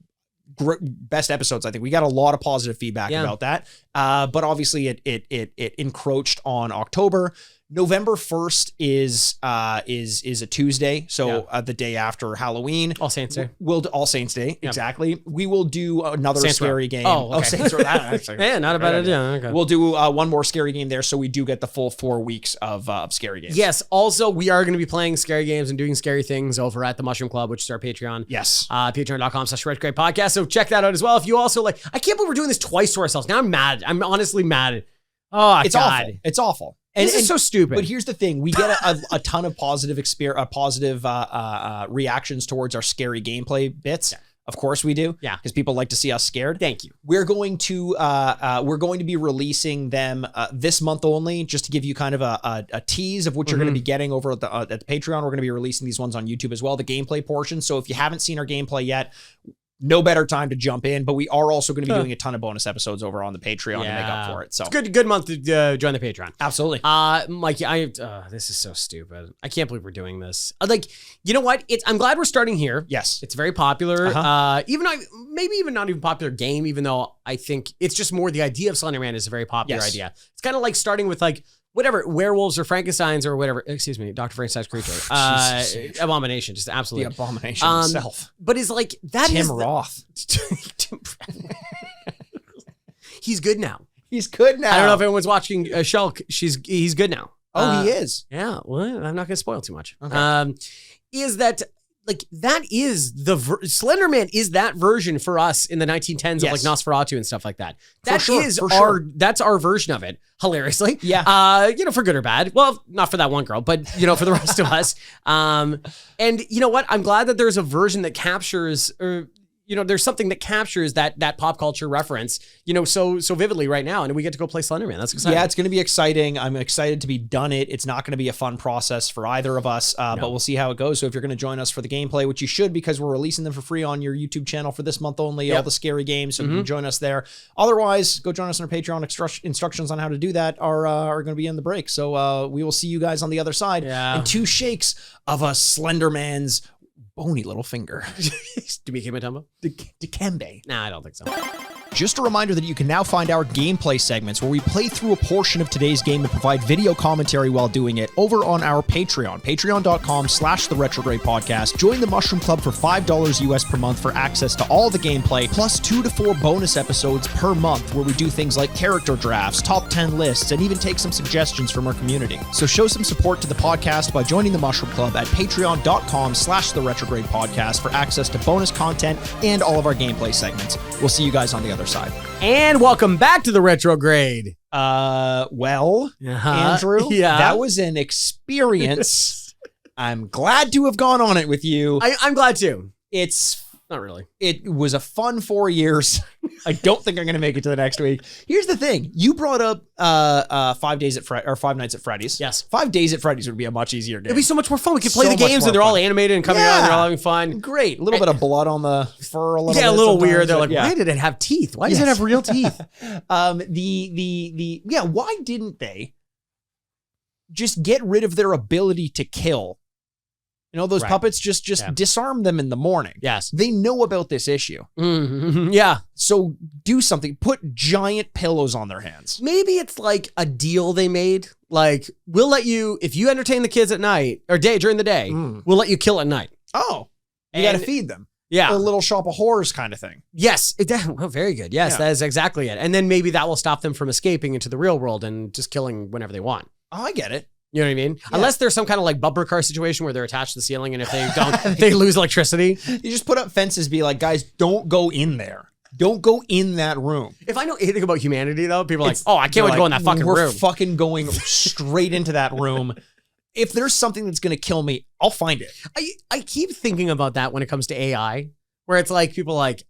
best episodes. I think we got a lot of positive feedback about that. But obviously it encroached on October. November 1st is a Tuesday. So the day after Halloween. All Saints Day. All Saints Day. Exactly. We will do another Saints scary Row. game. Oh, okay. Saints Row. Yeah, not a bad idea. Okay. We'll do one more scary game there. So we do get the full 4 weeks of scary games. Yes. Also, we are going to be playing scary games and doing scary things over at the Mushroom Club, which is our Patreon. Yes. Patreon.com/Retrograde podcast. So check that out as well. If you also like, I can't believe we're doing this twice to ourselves. Now I'm mad. I'm honestly mad. Oh, it's God. awful. It's awful. This is so stupid. But here's the thing: we get a ton of positive reactions towards our scary gameplay bits. Yeah. Of course we do. Yeah, because people like to see us scared. Thank you. We're going to be releasing them this month only, just to give you kind of a tease of what you're going to be getting over at the Patreon. We're going to be releasing these ones on YouTube as well, the gameplay portion. So if you haven't seen our gamelay yet, no better time to jump in, but we are also going to be doing a ton of bonus episodes over on the Patreon to make up for it. So it's good month to join the Patreon. Absolutely. Mike, this is so stupid. I can't believe we're doing this. Like, you know what? I'm glad we're starting here. Yes. It's very popular. Maybe even not even popular game, even though I think it's just more the idea of Slender Man is a very popular idea. It's kind of like starting with like, whatever, werewolves or Frankensteins or whatever. Excuse me, Dr. Frankenstein's creature. Abomination, just absolutely. The abomination himself. But it's like, that Tim is... Roth. He's good now. He's good now. I don't know if anyone's watching Shulk. He's good now. Oh, he is? Yeah, well, I'm not going to spoil too much. Okay. Is that... Like, that is Slender Man is that version for us in the 1910s of like Nosferatu and stuff like that. That's our version of it, hilariously. Yeah. For good or bad. Well, not for that one girl, but for the rest of us. And you know what? I'm glad that there's a version that captures there's something that captures that pop culture reference, so vividly right now. And we get to go play Slender Man. That's exciting. Yeah, it's going to be exciting. I'm excited to be done it. It's not going to be a fun process for either of us, but we'll see how it goes. So if you're going to join us for the gameplay, which you should, because we're releasing them for free on your YouTube channel for this month only, all the scary games, so you can join us there. Otherwise, go join us on our Patreon. Instructions on how to do that are going to be in the break. So we will see you guys on the other side. And 2 shakes of a Slender Man's bony little finger. Dikembe Mutombo? Dikembe. Nah, I don't think so. Just a reminder that you can now find our gameplay segments where we play through a portion of today's game and provide video commentary while doing it over on our Patreon, patreon.com/the-retrograde podcast. Join the Mushroom Club for $5 US per month for access to all the gameplay, plus 2 to 4 bonus episodes per month where we do things like character drafts, top 10 lists, and even take some suggestions from our community. So show some support to the podcast by joining the Mushroom Club at patreon.com/the-retrograde podcast for access to bonus content and all of our gameplay segments. We'll see you guys on the other side. And welcome back to the Retrograde. Andrew, that was an experience. I'm glad to have gone on it with you. I'm glad too. It's not really. It was a fun 4 years. I don't think I'm going to make it to the next week. Here's the thing. You brought up 5 Nights at Freddy's. Yes. 5 Days at Freddy's would be a much easier game. It'd be so much more fun. We could play the games and they're all animated and coming out and they're all having fun. Great. A little bit of blood on the fur. A little bit a little weird. They're like, why did it have teeth? Why does it have real teeth? Why didn't they just get rid of their ability to kill? Those puppets, just disarm them in the morning. Yes. They know about this issue. Mm-hmm. Yeah. So do something. Put giant pillows on their hands. Maybe it's like a deal they made. Like, we'll let you, if you entertain the kids at night or during the day, we'll let you kill at night. Oh, you got to feed them. Yeah. A little shop of horrors kind of thing. Yes. Well, very good. Yes, that is exactly it. And then maybe that will stop them from escaping into the real world and just killing whenever they want. Oh, I get it. You know what I mean? Yeah. Unless there's some kind of like bumper car situation where they're attached to the ceiling and if they don't, they lose electricity. You just put up fences, be like, guys, don't go in there. Don't go in that room. If I know anything about humanity though, people are like, oh, I can't wait to go in that fucking room. We're fucking going straight into that room. If there's something that's going to kill me, I'll find it. I keep thinking about that when it comes to AI. where it's like people are like,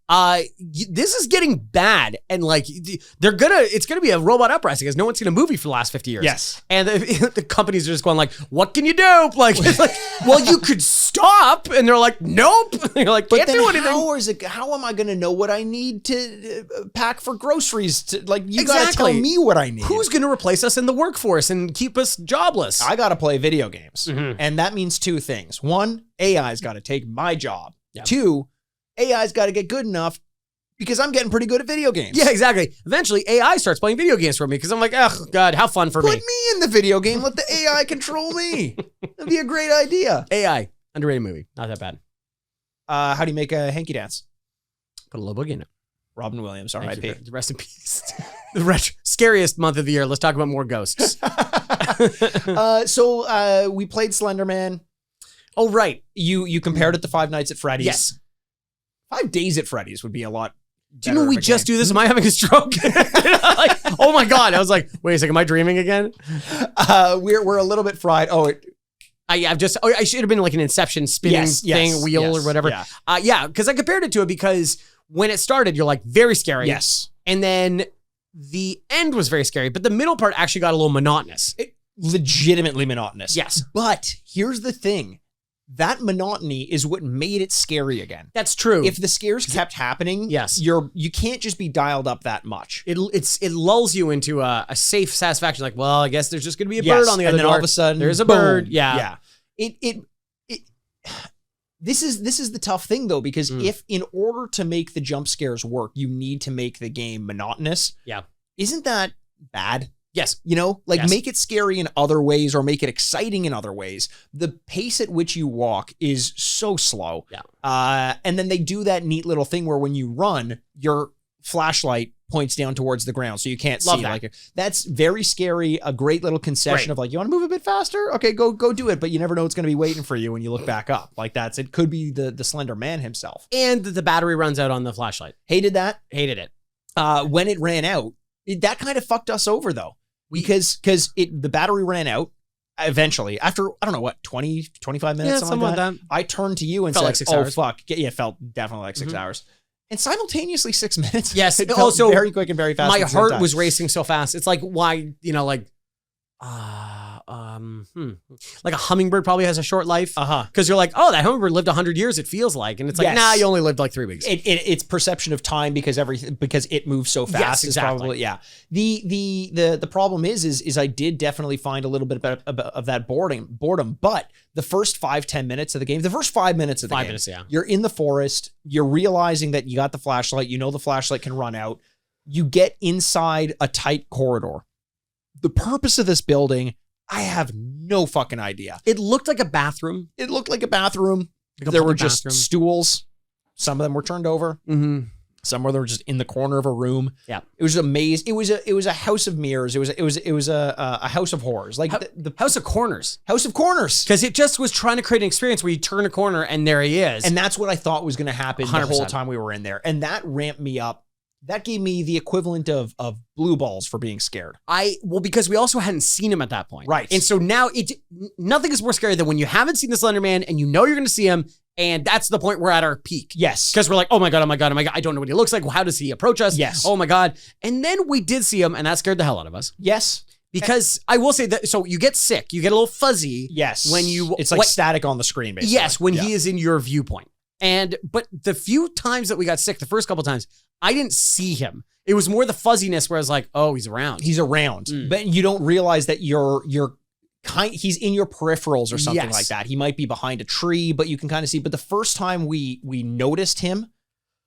this is getting bad, and like it's gonna be a robot uprising because no one's seen a movie for the last 50 years. Yes. And the companies are just going like, what can you do? Like, it's like, well, you could stop, and they're like, nope. And you're like, can't do anything. How am I gonna know what I need to pack for groceries? You gotta Exactly. tell me what I need. Who's gonna replace us in the workforce and keep us jobless? I gotta play video games, and that means two things. One, AI's gotta take my job. Yeah. Two, AI's got to get good enough because I'm getting pretty good at video games. Yeah, exactly. Eventually, AI starts playing video games for me because I'm like, oh, God, how fun for me. Put me in the video game. Let the AI control me. That'd be a great idea. AI, underrated movie. Not that bad. How do you make a hanky dance? Put a little boogie in it. Robin Williams, R.I.P. Rest in peace. The scariest month of the year. Let's talk about more ghosts. So we played Slender Man. Oh, right. You compared it to Five Nights at Freddy's. Yes. 5 Days at Freddy's would be a lot. Do you know we just do this? Am I having a stroke? Like, oh my God. I was like, wait a second. Am I dreaming again? We're a little bit fried. I should have been like an Inception spinning wheel or whatever. Yeah. Because I compared it to it because when it started, you're like, very scary. Yes. And then the end was very scary, but the middle part actually got a little monotonous. Legitimately monotonous. Yes. But here's the thing. That monotony is what made it scary again. That's true. If the scares kept happening, yes, you can't just be dialed up that much. It lulls you into a safe satisfaction. Like, well, I guess there's just going to be a bird on the other door. And then all of a sudden, there's a boom. bird. Yeah. This is the tough thing though, because if in order to make the jump scares work, you need to make the game monotonous. Yeah. Isn't that bad? Yes. Make it scary in other ways or make it exciting in other ways. The pace at which you walk is so slow. Yeah. And then they do that neat little thing where when you run, your flashlight points down towards the ground so you can't see. Like, that's very scary. A great little concession of like, you want to move a bit faster? Okay, go do it. But you never know what's going to be waiting for you when you look back up. Like it could be the Slender Man himself. And the battery runs out on the flashlight. Hated that. Hated it. When it ran out, that kind of fucked us over though. Because the battery ran out eventually after, I don't know what, 20, 25 minutes, something like that. I turned to you and felt said, like 6 hours. Fuck. Yeah, it felt definitely like 6 hours. And simultaneously 6 minutes. Yes. It also very quick and very fast. My heart was racing so fast. It's like, why, like a hummingbird probably has a short life. Because you're like, oh, that hummingbird lived 100 years, it feels like. And it's like, nah, you only lived like 3 weeks. It's perception of time because it moves so fast. Yes, exactly. Probably, yeah. The problem is I did definitely find a little bit of that boredom, but the first 5-10 minutes of the game, you're in the forest, you're realizing that you got the flashlight, the flashlight can run out, you get inside a tight corridor. The purpose of this building, I have no fucking idea. It looked like a bathroom. There were just stools. Some of them were turned over. Some of them were just in the corner of a room. Yeah. It was a maze. It was a house of mirrors. It was a house of horrors. Like the House of Corners. House of Corners. Because it just was trying to create an experience where you turn a corner and there he is. And that's what I thought was going to happen 100%. The whole time we were in there. And that ramped me up. That gave me the equivalent of blue balls for being scared. Because we also hadn't seen him at that point. Right. And so now nothing is more scary than when you haven't seen the Slender Man and you know you're going to see him. And that's the point we're at our peak. Yes. Because we're like, oh my God. I don't know what he looks like. How does he approach us? Yes. Oh my God. And then we did see him and that scared the hell out of us. Yes. Because I will say that, so you get sick, you get a little fuzzy. Yes. It's like static on the screen, basically. Yes, when he is in your viewpoint. But the few times that we got sick, the first couple times, I didn't see him. It was more the fuzziness where I was like, oh, he's around. He's around. But you don't realize that he's in your peripherals or something like that. He might be behind a tree, but you can kind of see. But the first time we noticed him,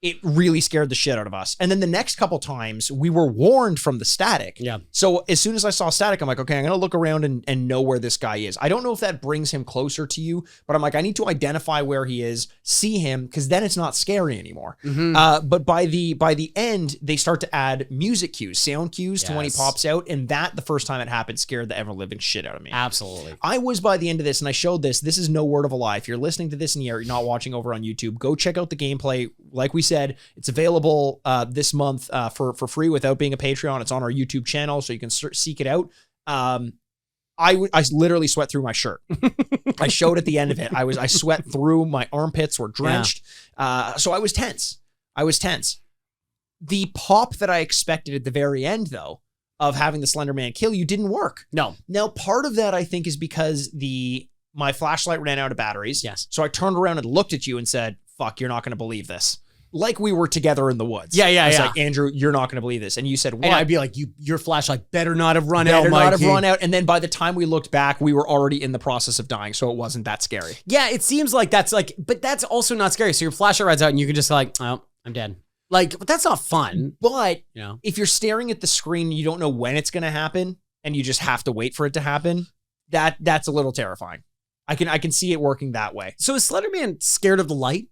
it really scared the shit out of us. And then the next couple times we were warned from the static. Yeah. So as soon as I saw static, I'm like, okay, I'm going to look around and know where this guy is. I don't know if that brings him closer to you, but I'm like, I need to identify where he is, see him, because then it's not scary anymore. But by the end, they start to add music cues, sound cues to when he pops out. And that, the first time it happened, scared the ever-living shit out of me. Absolutely. I was, by the end of this, and I showed this is no word of a lie. If you're listening to this and you're not watching over on YouTube, go check out the gameplay. Like we said, it's available this month for free without being a Patreon. It's on our YouTube channel, so you can seek it out. I literally sweat through my shirt. I showed at the end of it. I sweat through, my armpits were drenched. So I was tense. The pop that I expected at the very end, though, of having the Slender Man kill you didn't work. No. Now, part of that, I think, is because my flashlight ran out of batteries. Yes. So I turned around and looked at you and said, fuck, you're not going to believe this. Like we were together in the woods. Yeah. I was like, Andrew, you're not going to believe this. And you said, what? And I'd be like, your flashlight better not have run better out, not Mikey. have run out. And then by the time we looked back, we were already in the process of dying. So it wasn't that scary. Yeah, it seems like but that's also not scary. So your flashlight runs out and you can just like, oh, I'm dead. Like, but that's not fun. But you know, if you're staring at the screen, you don't know when it's going to happen and you just have to wait for it to happen. That's a little terrifying. I can see it working that way. So is Slenderman scared of the light?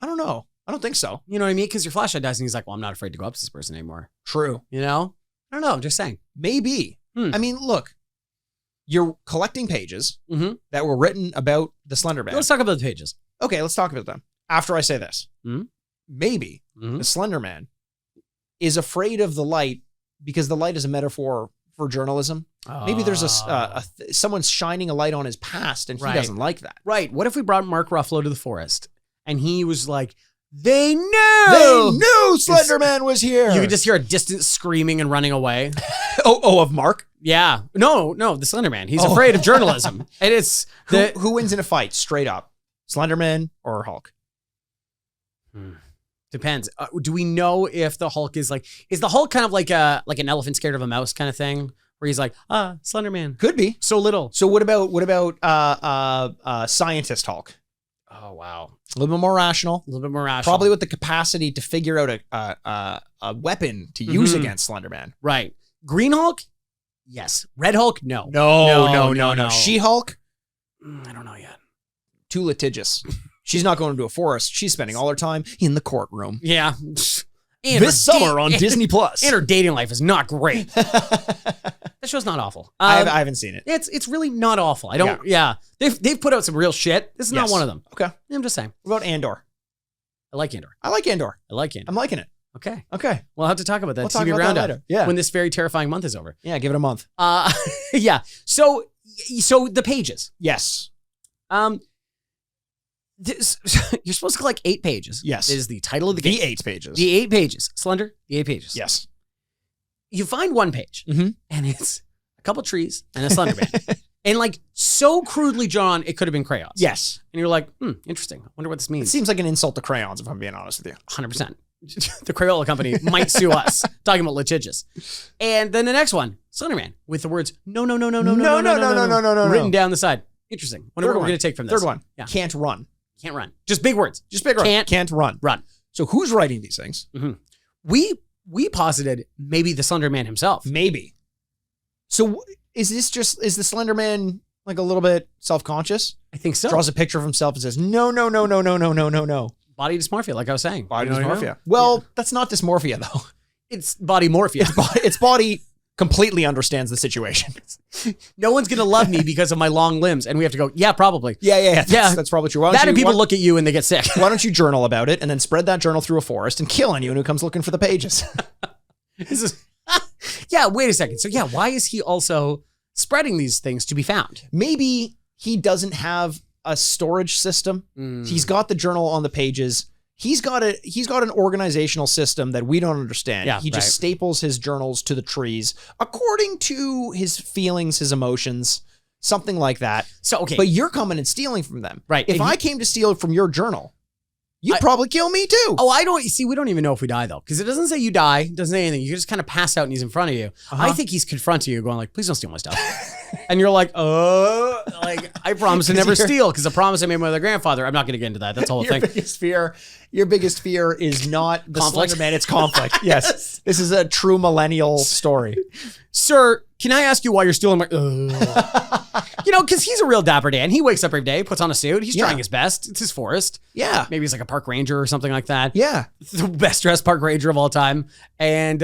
I don't know. I don't think so. You know what I mean? Because your flashlight dies and he's like, well, I'm not afraid to go up to this person anymore. True. You know? I don't know. I'm just saying. Maybe. I mean, look, you're collecting pages that were written about the Slender Man. Let's talk about the pages. Okay, let's talk about them. After I say this, maybe the Slender Man is afraid of the light because the light is a metaphor for journalism. Maybe there's someone's shining a light on his past and he doesn't like that. Right. What if we brought Mark Ruffalo to the forest and he was like, they knew Slender Man was here. You could just hear a distant screaming and running away. of Mark? Yeah. No, the Slender Man. He's afraid of journalism. And it's who wins in a fight straight up? Slender Man or Hulk? Depends. Do we know if the Hulk is the Hulk kind of like an elephant scared of a mouse kind of thing? Where he's like, Slender Man. Could be. So little. So what about scientist Hulk? Oh, wow. A little bit more rational. Probably with the capacity to figure out a weapon to use against Slender Man. Right. Green Hulk? Yes. Red Hulk? No. No. She-Hulk? I don't know yet. Too litigious. She's not going to a forest. She's spending all her time in the courtroom. Yeah. And this summer on Disney Plus. And her dating life is not great. That show's not awful. I haven't seen it. It's really not awful. They've put out some real shit. This is not one of them. Okay. I'm just saying. What about Andor? I like Andor. I like Andor. I'm liking it. Okay. We'll have to talk about that we'll TV talk about roundup that later. Yeah. when this very terrifying month is over. Yeah, give it a month. Yeah. So the pages. Yes. You're supposed to collect 8 pages. Yes. Is the title of the game. The 8 pages. The 8 pages. Slender, the 8 pages. Yes. You find one page, and it's a couple trees and a Slender Man. And like so crudely drawn, it could have been crayons. Yes. And you're like, interesting. I wonder what this means. It seems like an insult to crayons, if I'm being honest with you. 100%. The Crayola company might sue us, talking about litigious. And then the next one, Slender Man, with the words, no, written down the side. Interesting. Wonder what we're going to take from this. Third one. Yeah. Can't run. Can't run. Just big words. Can't run. So who's writing these things? We posited maybe the Slender Man himself. Maybe. So is the Slender Man like a little bit self-conscious? I think so. Draws a picture of himself and says, no. Body dysmorphia, like I was saying. Body dysmorphia. Well, that's not dysmorphia though. It's body morphia. Its body completely understands the situation. No one's going to love me because of my long limbs. And we have to go, yeah, probably. Yeah. That's probably true. That and people look at you and they get sick. Why don't you journal about it and then spread that journal through a forest and kill anyone who comes looking for the pages? Yeah, wait a second. So yeah, why is he also spreading these things to be found? Maybe he doesn't have a storage system. He's got the journal on the pages. He's got an organizational system that we don't understand. Yeah, he just staples his journals to the trees according to his feelings, his emotions, something like that. So okay, but you're coming and stealing from them, right? If I came to steal from your journal, you'd probably kill me too. Oh, I don't see. We don't even know if we die though, because it doesn't say you die. It doesn't say anything. You just kind of pass out and he's in front of you. I think he's confronting you, going like, "Please don't steal my stuff." And you're like, like I promise to never steal because I promise I made my other grandfather. I'm not going to get into that. That's the whole thing. Your biggest fear is not the Slender Man, it's conflict. Yes. This is a true millennial story. Sir, can I ask you why you're stealing my... You know, because he's a real dapper Dan. He wakes up every day, puts on a suit. He's trying his best. It's his forest. Yeah. Maybe he's like a park ranger or something like that. Yeah. The best dressed park ranger of all time. And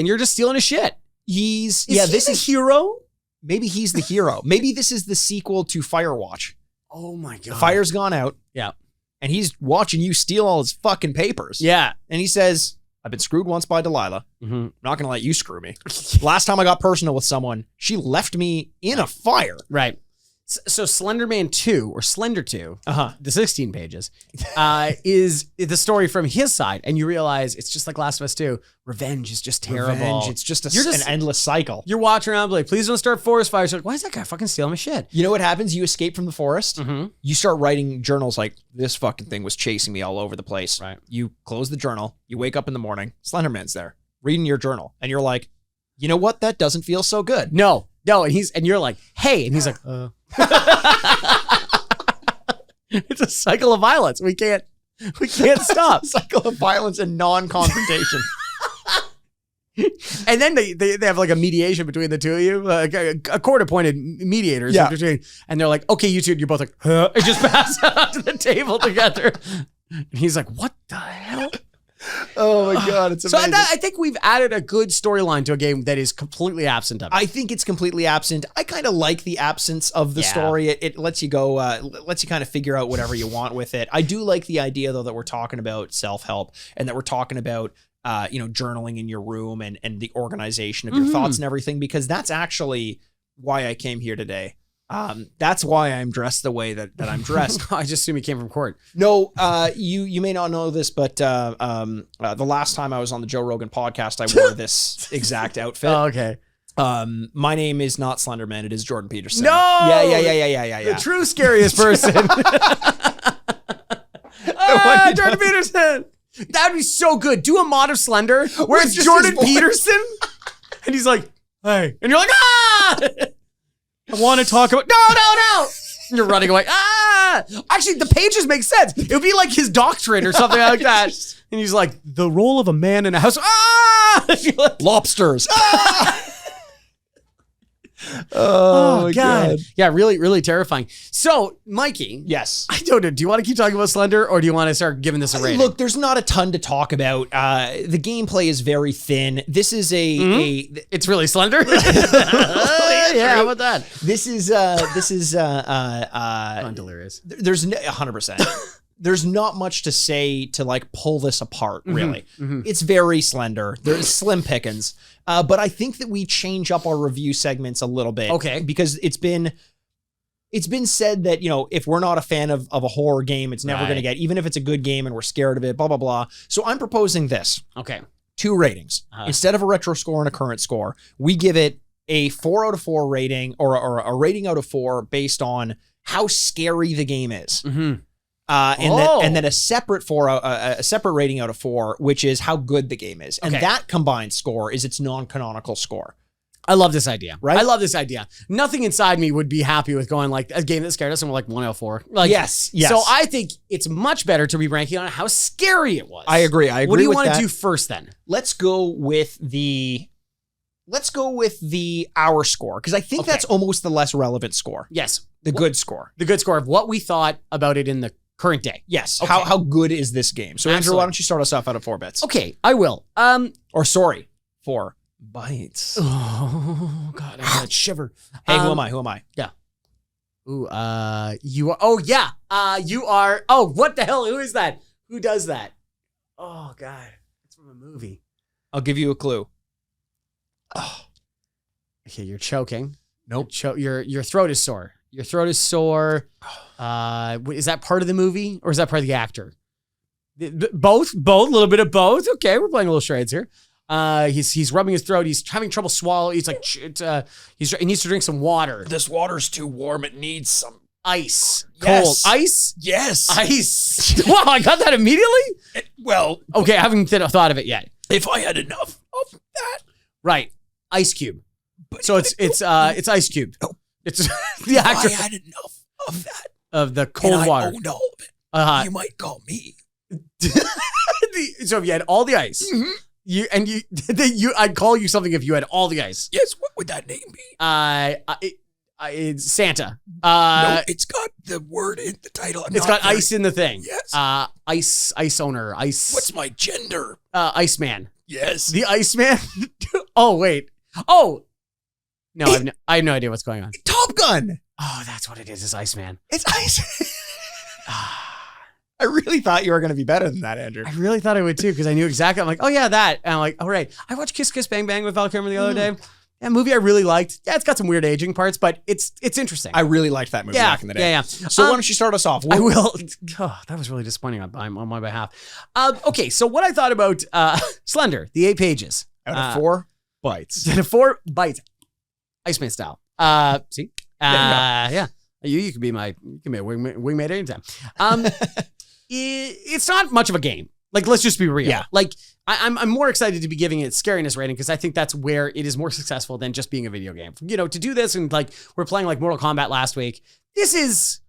you're just stealing his shit. This is a hero? Maybe he's the hero. Maybe this is the sequel to Firewatch. Oh my God. The fire's gone out. Yeah. And he's watching you steal all his fucking papers. Yeah. And he says, I've been screwed once by Delilah. Mm-hmm. I'm not going to let you screw me. Last time I got personal with someone, she left me in a fire. Right. So Slender Man 2 or Slender 2, the 16 pages, is the story from his side. And you realize it's just like Last of Us 2. Revenge is just terrible. Revenge, it's just an endless cycle. You're watching around like, please don't start forest fires. You're like, why is that guy fucking stealing my shit? You know what happens? You escape from the forest. Mm-hmm. You start writing journals like, this fucking thing was chasing me all over the place. Right. You close the journal. You wake up in the morning. Slenderman's there reading your journal. And you're like, you know what? That doesn't feel so good. No. And you're like, hey. And he's like, It's a cycle of violence. We can't stop. Cycle of violence and non-confrontation. And then they have like a mediation between the two of you, a court-appointed mediators. Yeah. And they're like, okay, you two, you're both like, huh? And just pass out to the table together. And he's like, what the hell? Oh my God, it's amazing. So I think we've added a good storyline to a game that is completely absent of it. I think it's completely absent. I kind of like the absence of the story. It lets you go, lets you kind of figure out whatever you want with it. I do like the idea though that we're talking about self-help and that we're talking about journaling in your room and the organization of your thoughts and everything, because that's actually why I came here today. That's why I'm dressed the way that I'm dressed. I just assume he came from court. No, you may not know this, but the last time I was on the Joe Rogan podcast, I wore this exact outfit. Oh, okay. My name is not Slenderman. It is Jordan Peterson. No! Yeah. The true scariest person. Jordan Peterson. That would be so good. Do a mod of Slender where it's Jordan Peterson. And he's like, hey. And you're like, ah! I want to talk about, no. And you're running away. Ah! Actually, the pages make sense. It would be like his doctorate or something like that. And he's like, the role of a man in a house. Ah! Lobsters. Ah! Oh God. Yeah, really, really terrifying. So, Mikey. Yes. I don't know. Do you want to keep talking about Slender or do you want to start giving this a rating? Look, there's not a ton to talk about. The gameplay is very thin. This is it's really slender. Yeah, how about that? This is delirious. There's 100%. There's not much to say to like pull this apart, really. It's very slender. There's slim pickings. But I think that we change up our review segments a little bit. Okay. Because it's been said that, if we're not a fan of a horror game, it's never going to get, even if it's a good game and we're scared of it, blah, blah, blah. So I'm proposing this. Okay. 2 ratings. Instead of a retro score and a current score, we give it a 4 out of 4 rating or a rating out of 4 based on how scary the game is. And then a separate rating out of 4, which is how good the game is. And that combined score is its non-canonical score. I love this idea. Right? I love this idea. Nothing inside me would be happy with going like a game that scared us and we're like 104. Like, yes. So I think it's much better to be ranking on how scary it was. I agree. What do you want to do first then? Let's go with the hour score, because I think that's almost the less relevant score. Yes. The good score. The good score of what we thought about it in the current day. Yes. Okay. How good is this game? So Andrew, why don't you start us off out of 4 bits? Okay, I will. 4 bites. Oh God, I got a shiver. Hey, who am I? Yeah. Ooh, you are. Oh yeah. You are. Oh, what the hell? Who is that? Who does that? Oh God, it's from a movie. I'll give you a clue. Oh. Okay, you're choking. Nope. Your throat is sore. Your throat is sore. Is that part of the movie or is that part of the actor? Both, a little bit of both. Okay, we're playing a little charades here. He's rubbing his throat. He's having trouble swallowing. He's like, he needs to drink some water. This water's too warm. It needs some ice. Yes. Cold. Ice? Yes. Ice. Wow, I got that immediately? Well. Okay, I haven't thought of it yet. If I had enough of that. Right. Ice Cube. But so it's Ice Cube. No. It's the actor. If I had enough of that. Of the cold water. I owned all of it. You might call me. So if you had all the ice, I'd call you something if you had all the ice. Yes, what would that name be? It's Santa. No, it's got the word in the title. It's got ice in the thing. Yes. Ice owner. Ice. What's my gender? Iceman. Yes. The Iceman. Oh wait. Oh. No, I have no idea what's going on. Top Gun. Oh, that's what it is. It's Iceman. It's Ice. I really thought you were going to be better than that, Andrew. I really thought I would too, because I knew exactly. I'm like, oh yeah, that. And I'm like, all right. I watched Kiss Kiss Bang Bang with Val Kilmer the other day. Yeah, movie I really liked. Yeah, it's got some weird aging parts, but it's interesting. I really liked that movie back in the day. Yeah. So why don't you start us off? I will. Oh, that was really disappointing on my behalf. Okay, so what I thought about Slender, the 8 pages. Out of 4 bites. Out of 4 bites. Iceman style. See? Yeah. You can be my wingmate anytime. It's not much of a game. Like, let's just be real. Yeah. Like, I'm more excited to be giving it scariness rating because I think that's where it is more successful than just being a video game. You know, to do this and like we're playing like Mortal Kombat last week. This is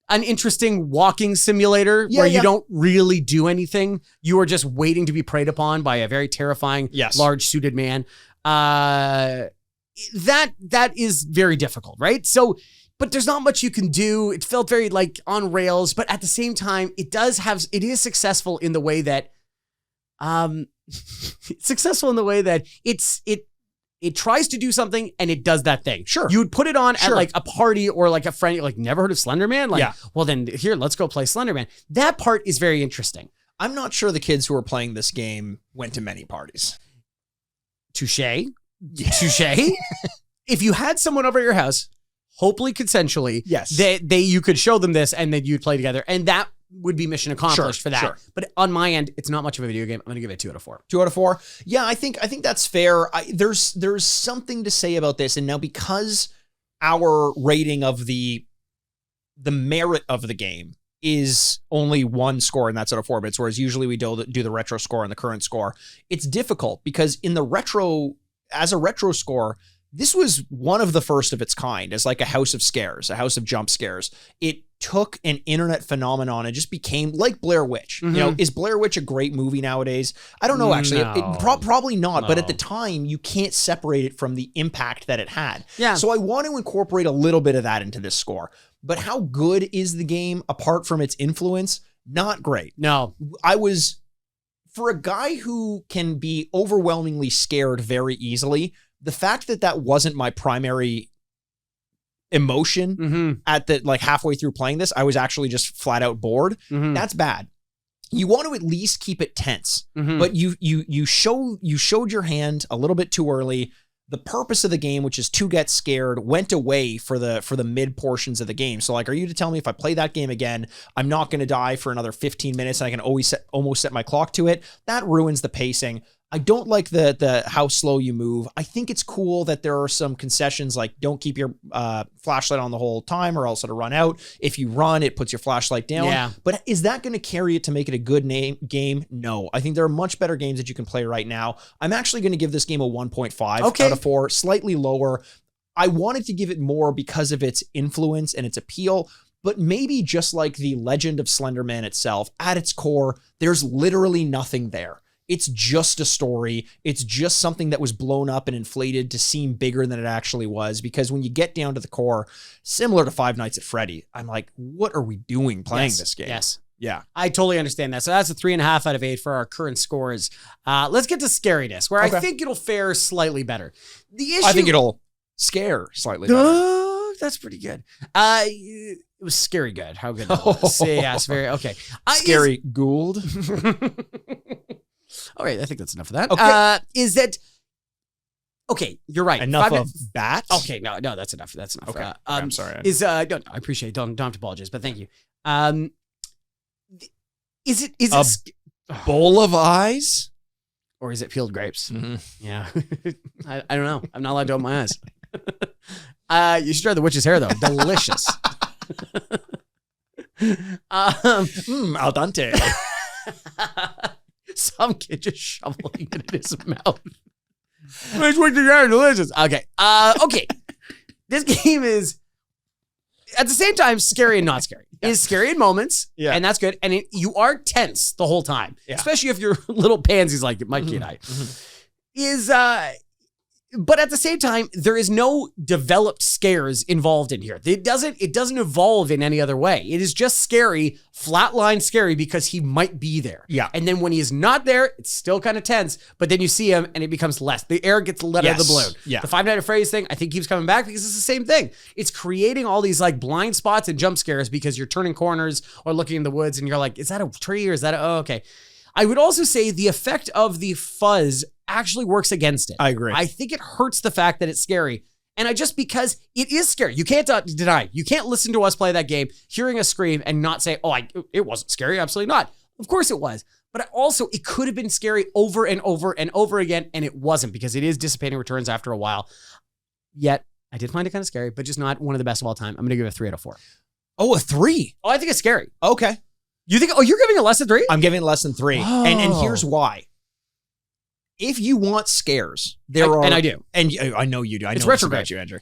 an interesting walking simulator where you don't really do anything. You are just waiting to be preyed upon by a very terrifying, large suited man. That is very difficult, right? So, but there's not much you can do. It felt very like on rails, but at the same time, it is successful in the way that, it's successful in the way that it tries to do something and it does that thing. Sure. You would put it on at like a party or like a friend, like never heard of Slender Man? Like, well then here, let's go play Slender Man. That part is very interesting. I'm not sure the kids who are playing this game went to many parties. Touche. If you had someone over at your house, hopefully consensually, you could show them this and then you'd play together. And that would be mission accomplished for that. Sure. But on my end, it's not much of a video game. I'm going to give it a 2 out of 4. 2 out of 4. Yeah, I think that's fair. There's something to say about this. And now because our rating of the merit of the game is only 1 score, and that's out of 4 bits, whereas usually we do the retro score and the current score, it's difficult because as a retro score, this was one of the first of its kind as like a house of scares, a house of jump scares. It took an internet phenomenon and just became like Blair Witch. You know, is Blair Witch a great movie nowadays? I don't know, actually. Probably not. No. But at the time, you can't separate it from the impact that it had. Yeah. So I want to incorporate a little bit of that into this score. But how good is the game apart from its influence? Not great. No. For a guy who can be overwhelmingly scared very easily, the fact that wasn't my primary emotion at the like halfway through playing this, I was actually just flat out bored. That's bad. You want to at least keep it tense, but you showed your hand a little bit too early. The purpose of the game, which is to get scared, went away for the mid portions of the game. So like, are you to tell me if I play that game again, I'm not going to die for another 15 minutes and I can almost set my clock to it? That ruins the pacing. I don't like the how slow you move. I think it's cool that there are some concessions like don't keep your flashlight on the whole time or else it'll run out. If you run, it puts your flashlight down. Yeah. But is that going to carry it to make it a good game? No. I think there are much better games that you can play right now. I'm actually going to give this game a 1.5 out of 4, slightly lower. I wanted to give it more because of its influence and its appeal. But maybe just like the legend of Slender Man itself, at its core, there's literally nothing there. It's just a story. It's just something that was blown up and inflated to seem bigger than it actually was. Because when you get down to the core, similar to Five Nights at Freddy, I'm like, what are we doing playing this game? Yes. Yeah. I totally understand that. So that's a 3.5 out of 8 for our current scores. Let's get to scariness, where I think it'll fare slightly better. The issue, I think it'll scare slightly better. That's pretty good. It was scary good. How good that was. Yeah, it's very, okay. Scary Gould. All right, I think that's enough of that. Okay. Okay, you're right. Enough of that? Okay, no, that's enough. That's enough. Okay, I'm sorry. I appreciate it. Don't have to apologize, but thank you. Is it a bowl of eyes? Or is it peeled grapes? Yeah. I don't know. I'm not allowed to open my eyes. You should try the witch's hair, though. Delicious. Al dente. Some kid just shoveling it in his mouth. It's witch's hair, delicious. Okay. Okay. This game is, at the same time, scary and not scary. It is scary in moments, and that's good. And you are tense the whole time, especially if you're little pansies like Mikey and I. But at the same time, there is no developed scares involved in here. It doesn't evolve in any other way. It is just scary, flatline scary because he might be there. Yeah. And then when he is not there, it's still kind of tense, but then you see him and it becomes less. The air gets let out of the balloon. Yeah. The Five Nights at Freddy's thing, I think keeps coming back because it's the same thing. It's creating all these like blind spots and jump scares because you're turning corners or looking in the woods and you're like, is that a tree or is that oh, okay. I would also say the effect of the fuzz actually works against it. I agree. I think it hurts the fact that it's scary. And because it is scary. You can't deny. You can't listen to us play that game, hearing us scream and not say, it wasn't scary. Absolutely not. Of course it was. But also, it could have been scary over and over and over again, and it wasn't because it is dissipating returns after a while. Yet, I did find it kind of scary, but just not one of the best of all time. I'm going to give it a 3 out of 4. Oh, a 3? Oh, I think it's scary. Okay. You think, you're giving it less than 3? I'm giving it less than 3. Oh. And here's why. If you want scares, and I do. And I know you do. I know it's Retrograde. about you, Andrew.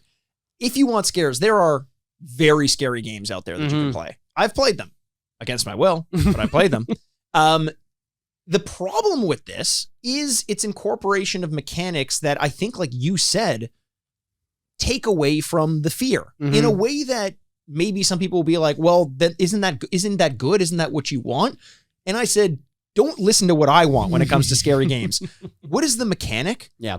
If you want scares, there are very scary games out there that you can play. I've played them against my will, but I played them. The problem with this is its incorporation of mechanics that I think, like you said, take away from the fear in a way that maybe some people will be like, well, then isn't that good? Isn't that what you want? And I said, don't listen to what I want when it comes to scary games. What is the mechanic? Yeah.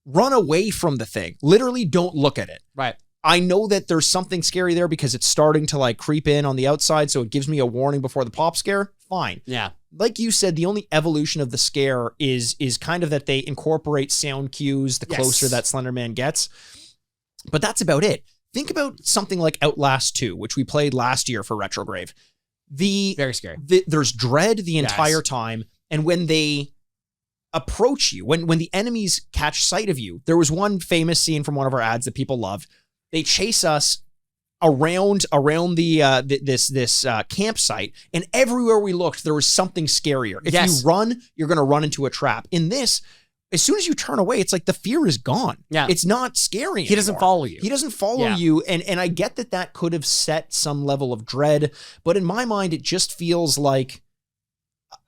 Run away from the thing. Literally don't look at it. Right. I know that there's something scary there because it's starting to like creep in on the outside, so it gives me a warning before the pop scare. Fine. Yeah. Like you said, the only evolution of the scare is kind of that they incorporate sound cues the closer that Slender Man gets. But that's about it. Think about something like Outlast 2, which we played last year for Retrograde. Very scary. There's dread the entire time, and when they approach you, when the enemies catch sight of you, there was one famous scene from one of our ads that people loved. They chase us around the this campsite, and everywhere we looked, there was something scarier. If you run, you're going to run into a trap. In this, as soon as you turn away, it's like the fear is gone. Yeah. It's not scary anymore. He doesn't follow you. He doesn't follow you. And I get that could have set some level of dread, but in my mind, it just feels like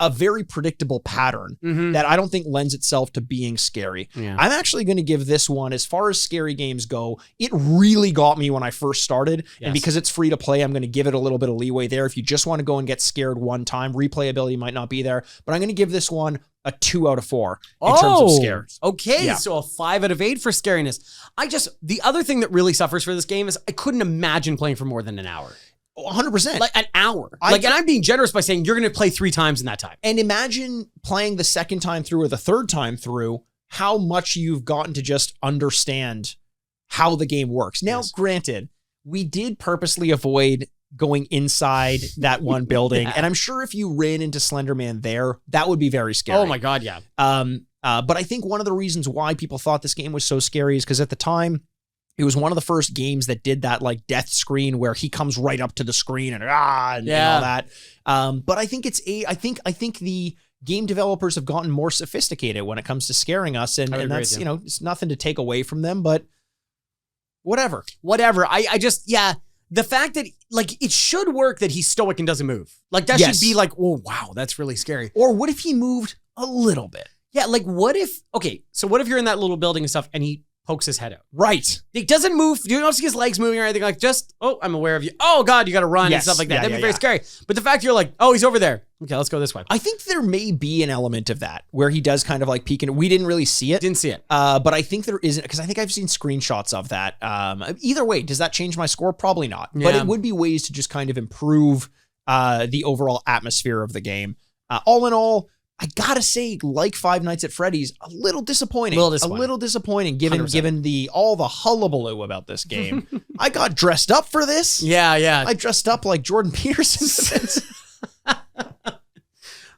a very predictable pattern that I don't think lends itself to being scary. Yeah. I'm actually going to give this one, as far as scary games go, it really got me when I first started. Yes. And because it's free to play, I'm going to give it a little bit of leeway there. If you just want to go and get scared one time, replayability might not be there, but I'm going to give this one a 2 out of 4 in terms of scares. Okay, so a 5 out of 8 for scariness. The other thing that really suffers for this game is I couldn't imagine playing for more than an hour. 100%. Like an hour. And I'm being generous by saying you're going to play 3 times in that time. And imagine playing the second time through or the third time through, how much you've gotten to just understand how the game works. Now, granted, we did purposely avoid going inside that one building. And I'm sure if you ran into Slenderman there, that would be very scary. Oh my God, yeah. But I think one of the reasons why people thought this game was so scary is because at the time, it was one of the first games that did that like death screen where he comes right up to the screen and all that. But I think I think the game developers have gotten more sophisticated when it comes to scaring us, and that's it's nothing to take away from them, but whatever. I just the fact that like it should work that he's stoic and doesn't move. Like that should be like, oh wow, that's really scary. Or what if he moved a little bit? Yeah, like what if you're in that little building and stuff and he pokes his head out. Right. He doesn't move. You don't see his legs moving or anything. Like just, I'm aware of you. Oh God, you got to run and stuff like that. That'd be very scary. But the fact you're like, oh, he's over there. Okay, let's go this way. I think there may be an element of that where he does kind of like peek in. We didn't really see it. Didn't see it. But I think there isn't, because I think I've seen screenshots of that. Either way, does that change my score? Probably not. Yeah. But it would be ways to just kind of improve the overall atmosphere of the game. All in all, I gotta say, like Five Nights at Freddy's, a little disappointing. A little disappointing given 100%. Given all the hullabaloo about this game. I got dressed up for this. Yeah. I dressed up like Jordan Peterson.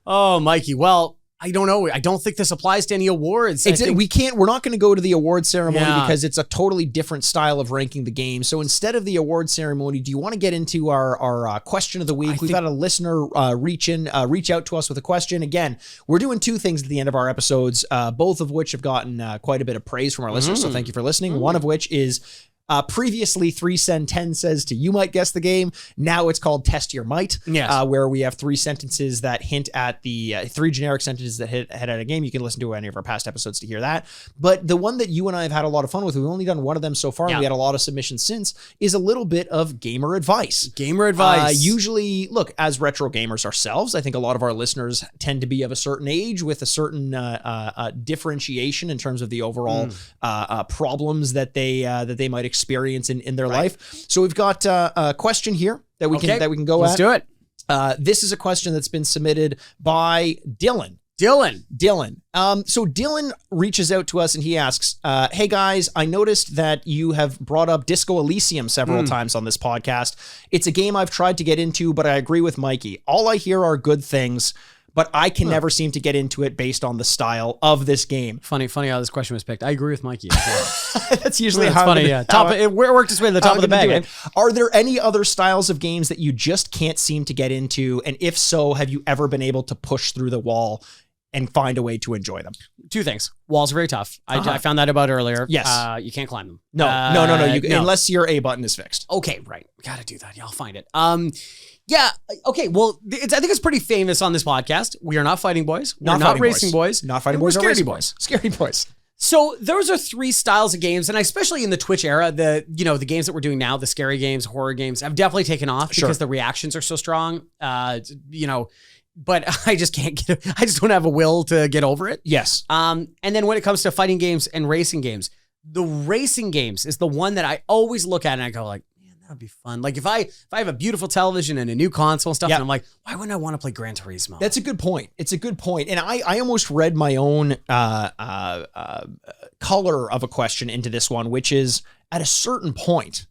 Oh, Mikey. Well, I don't know. I don't think this applies to any awards. We're not going to go to the award ceremony because it's a totally different style of ranking the game. So instead of the award ceremony, do you want to get into our question of the week? We've had a listener reach out to us with a question. Again, we're doing 2 things at the end of our episodes, both of which have gotten quite a bit of praise from our listeners. So thank you for listening. One of which is, Previously, 3Sen10 says to You Might Guess the Game. Now it's called Test Your Might, where we have 3 sentences that hint at the 3 generic sentences that hit at a game. You can listen to any of our past episodes to hear that. But the one that you and I have had a lot of fun with, we've only done one of them so far, and we had a lot of submissions since, is a little bit of gamer advice. Gamer advice. Usually, look, as retro gamers ourselves, I think a lot of our listeners tend to be of a certain age with a certain differentiation in terms of the overall problems that they might experience in their life. So we've got a question here that we can go Let's do it. This is a question that's been submitted by Dylan. So Dylan reaches out to us and he asks, hey guys, I noticed that you have brought up Disco Elysium several times on this podcast. It's a game I've tried to get into, but I agree with Mikey. All I hear are good things, but I can never seem to get into it based on the style of this game. Funny how this question was picked. I agree with Mikey. That's usually how funny. It worked its way to the top of the bag. Right? Are there any other styles of games that you just can't seem to get into? And if so, have you ever been able to push through the wall and find a way to enjoy them? 2 things. Walls are very tough. I found that about earlier. Yes. You can't climb them. No. Unless your A button is fixed. Okay, right. Gotta do that. Yeah, I'll find it. Yeah. Okay. Well, I think it's pretty famous on this podcast. We are not fighting boys. We're not racing boys. Not fighting boys. We're scaredy boys. Scaredy boys. So those are 3 styles of games, and especially in the Twitch era, the games that we're doing now, the scary games, horror games, have definitely taken off because the reactions are so strong. But I just can't I just don't have a will to get over it. Yes. And then when it comes to fighting games and racing games, the racing games is the one that I always look at and I go like, that'd be fun. Like if I have a beautiful television and a new console and stuff, and I'm like, why wouldn't I want to play Gran Turismo? That's a good point. It's a good point. And I almost read my own color of a question into this one, which is at a certain point,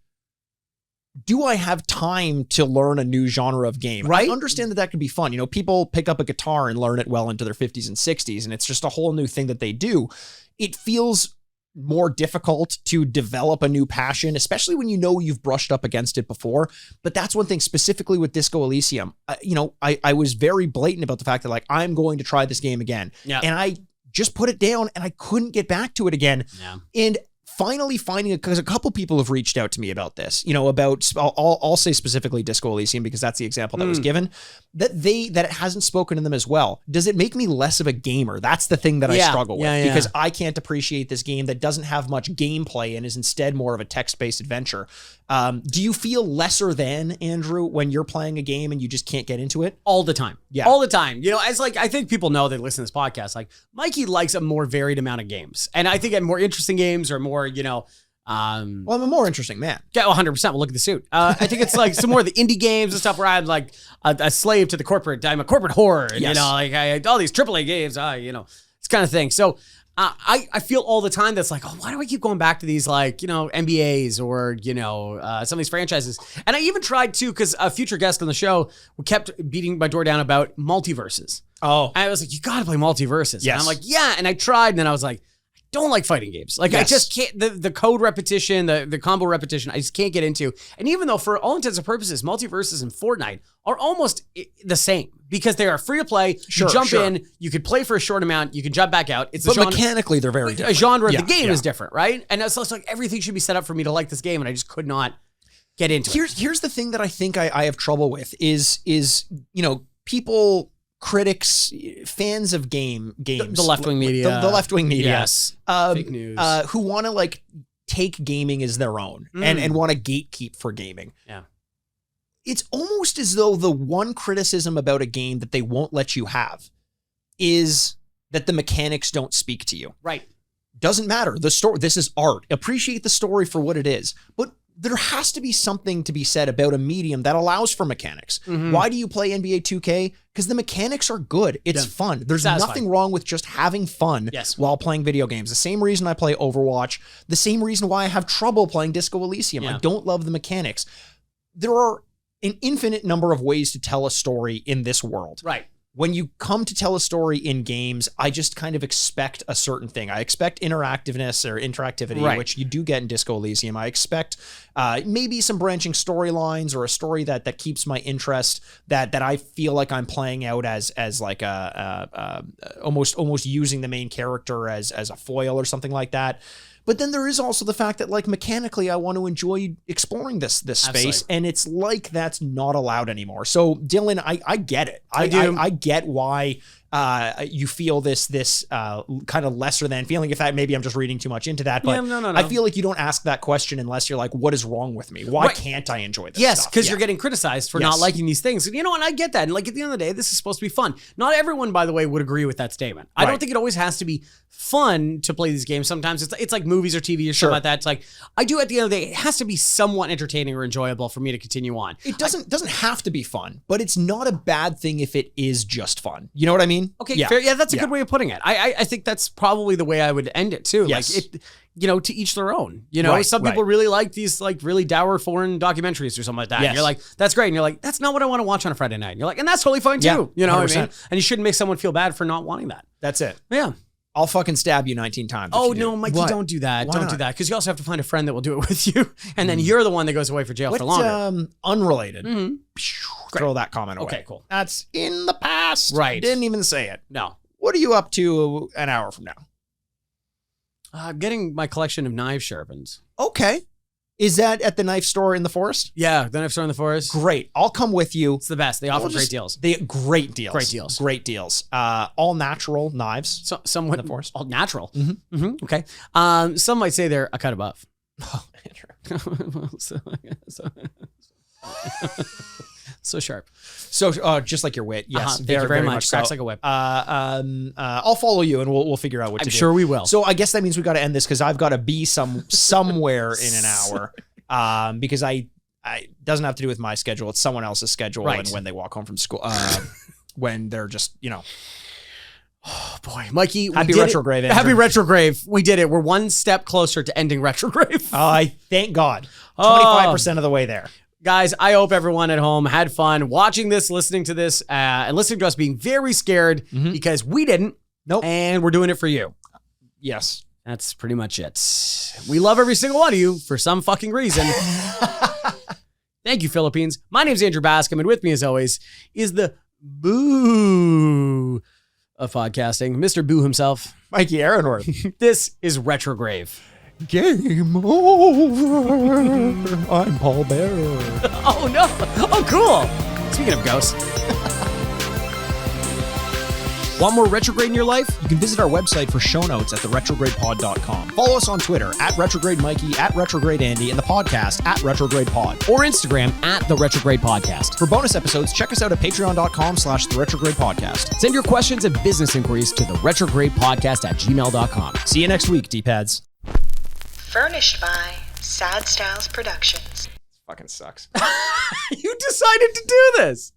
do I have time to learn a new genre of game? Right. I understand that could be fun. People pick up a guitar and learn it well into their 50s and 60s, and it's just a whole new thing that they do. It feels more difficult to develop a new passion, especially when you've brushed up against it before. But that's one thing specifically with Disco Elysium. I was very blatant about the fact that I'm going to try this game again. Yeah. And I just put it down and I couldn't get back to it again. Yeah. And finally finding it, because a couple people have reached out to me about this, about, I'll say specifically Disco Elysium because that's the example that was given, that it hasn't spoken to them as well. Does it make me less of a gamer? That's the thing that I struggle with because I can't appreciate this game that doesn't have much gameplay and is instead more of a text-based adventure. Do you feel lesser than, Andrew, when you're playing a game and you just can't get into it? All the time. Yeah. All the time. As I think people know that listen to this podcast, Mikey likes a more varied amount of games. And I think more interesting games are more, well, I'm a more interesting man. Yeah, 100%. Well, look at the suit. I think it's some more of the indie games and stuff where I'm a slave to the corporate. I'm a corporate whore. And, all these AAA games, this kind of thing. So I feel all the time that's why do I keep going back to these NBAs or, some of these franchises? And I even tried to, because a future guest on the show kept beating my door down about multiverses. Oh. And I was like, you got to play multiverses. Yes. And I'm like, yeah. And I tried, and then I was like, don't like fighting games. I just can't, the code repetition, the combo repetition, I just can't get into. And even though for all intents and purposes, multiverses and Fortnite are almost the same because they are free to play. You jump in, you could play for a short amount, you can jump back out. But mechanically, they're very different. A genre of the game is different, right? And it's everything should be set up for me to like this game, and I just could not get into it. Here's the thing that I think I have trouble with is people, critics, fans of games, the left-wing media, the left-wing media, yes, fake news, who want to take gaming as their own and want to gatekeep for gaming. Yeah, it's almost as though the one criticism about a game that they won't let you have is that the mechanics don't speak to you. Right. Doesn't matter. The story. This is art. Appreciate the story for what it is, but there has to be something to be said about a medium that allows for mechanics. Mm-hmm. Why do you play NBA 2K? Because the mechanics are good. It's fun. There's nothing wrong with just having fun while playing video games. The same reason I play Overwatch, the same reason why I have trouble playing Disco Elysium. I don't love the mechanics. There are an infinite number of ways to tell a story in this world. Right. When you come to tell a story in games, I just kind of expect a certain thing. I expect interactiveness or interactivity, which you do get in Disco Elysium. I expect maybe some branching storylines or a story that keeps my interest, that I feel like I'm playing out as like almost using the main character as a foil or something like that. But then there is also the fact that like mechanically I want to enjoy exploring this space, and it's like that's not allowed anymore. So Dylan, I get it. I get why you feel this kind of lesser than feeling. In fact, maybe I'm just reading too much into that, but no. I feel like you don't ask that question unless you're like, what is wrong with me? Why can't I enjoy this Yes, stuff? because you're getting criticized for not liking these things. And you know what? I get that. And like at the end of the day, this is supposed to be fun. Not everyone, by the way, would agree with that statement. I don't think it always has to be fun to play these games. Sometimes it's like movies or TV or something like that. It's like, I do at the end of the day, it has to be somewhat entertaining or enjoyable for me to continue on. It doesn't have to be fun, but it's not a bad thing if it is just fun. You know what I mean? Okay, fair. Yeah, that's a good way of putting it. I think that's probably the way I would end it too. Yes. Like it, you know, to each their own. You know, some people really like these like really dour foreign documentaries or something like that. Yes. And you're like, that's great. And you're like, that's not what I want to watch on a Friday night. And you're like, and that's totally fine too. Yeah, you know 100%. what I mean? And you shouldn't make someone feel bad for not wanting that. That's it. Yeah. I'll fucking stab you 19 times. Oh no, Mikey, don't do that. Why don't not? do that. Because you also have to find a friend that will do it with you. And then you're the one that goes away for jail for longer. Unrelated. Mm-hmm. Throw that comment away. Okay, cool. That's in the past. Right. Didn't even say it. No. What are you up to an hour from now? I'm getting my collection of knives sharpened. Okay. Is that at the knife store in the forest? Yeah, the knife store in the forest. Great. I'll come with you. It's the best. They offer great deals. Great deals. Great deals. Great deals. All natural knives. So, somewhat in the forest. All natural. Mm-hmm. Mm-hmm. Okay. Some might say they're a cut above. Oh, Andrew. So sharp. So just like your wit. Yes. Thank you very much. Cracks so. like a whip. I'll follow you and we'll figure out what to do. I'm sure we will. So I guess that means we got to end this because I've got to be somewhere in an hour. Because I doesn't have to do with my schedule. It's someone else's schedule. Right. And when they walk home from school, when they're just, Oh boy, Mikey. Happy Retrograde. Happy Retrograde. We did it. We're one step closer to ending Retrograde. I thank God. 25% of the way there. Guys, I hope everyone at home had fun watching this, listening to this, and listening to us being very scared because we didn't. Nope. And we're doing it for you. Yes. That's pretty much it. We love every single one of you for some fucking reason. Thank you, Philippines. My name's Andrew Bascom, and with me, as always, is the boo of podcasting, Mr. Boo himself, Mikey Aaronworth. This is Retrograde. Game over. I'm Paul Bearer. Oh, no. Oh, cool. Speaking of ghosts. Want more Retrograde in your life? You can visit our website for show notes at theretrogradepod.com. Follow us on Twitter at Retrograde Mikey, at Retrograde Andy, and the podcast at Retrograde Pod. Or Instagram at The Retrograde Podcast. For bonus episodes, check us out at patreon.com/theretrograde podcast. Send your questions and business inquiries to theretrogradepodcast@gmail.com. See you next week, D-pads. Furnished by Sad Styles Productions. Fucking sucks. You decided to do this.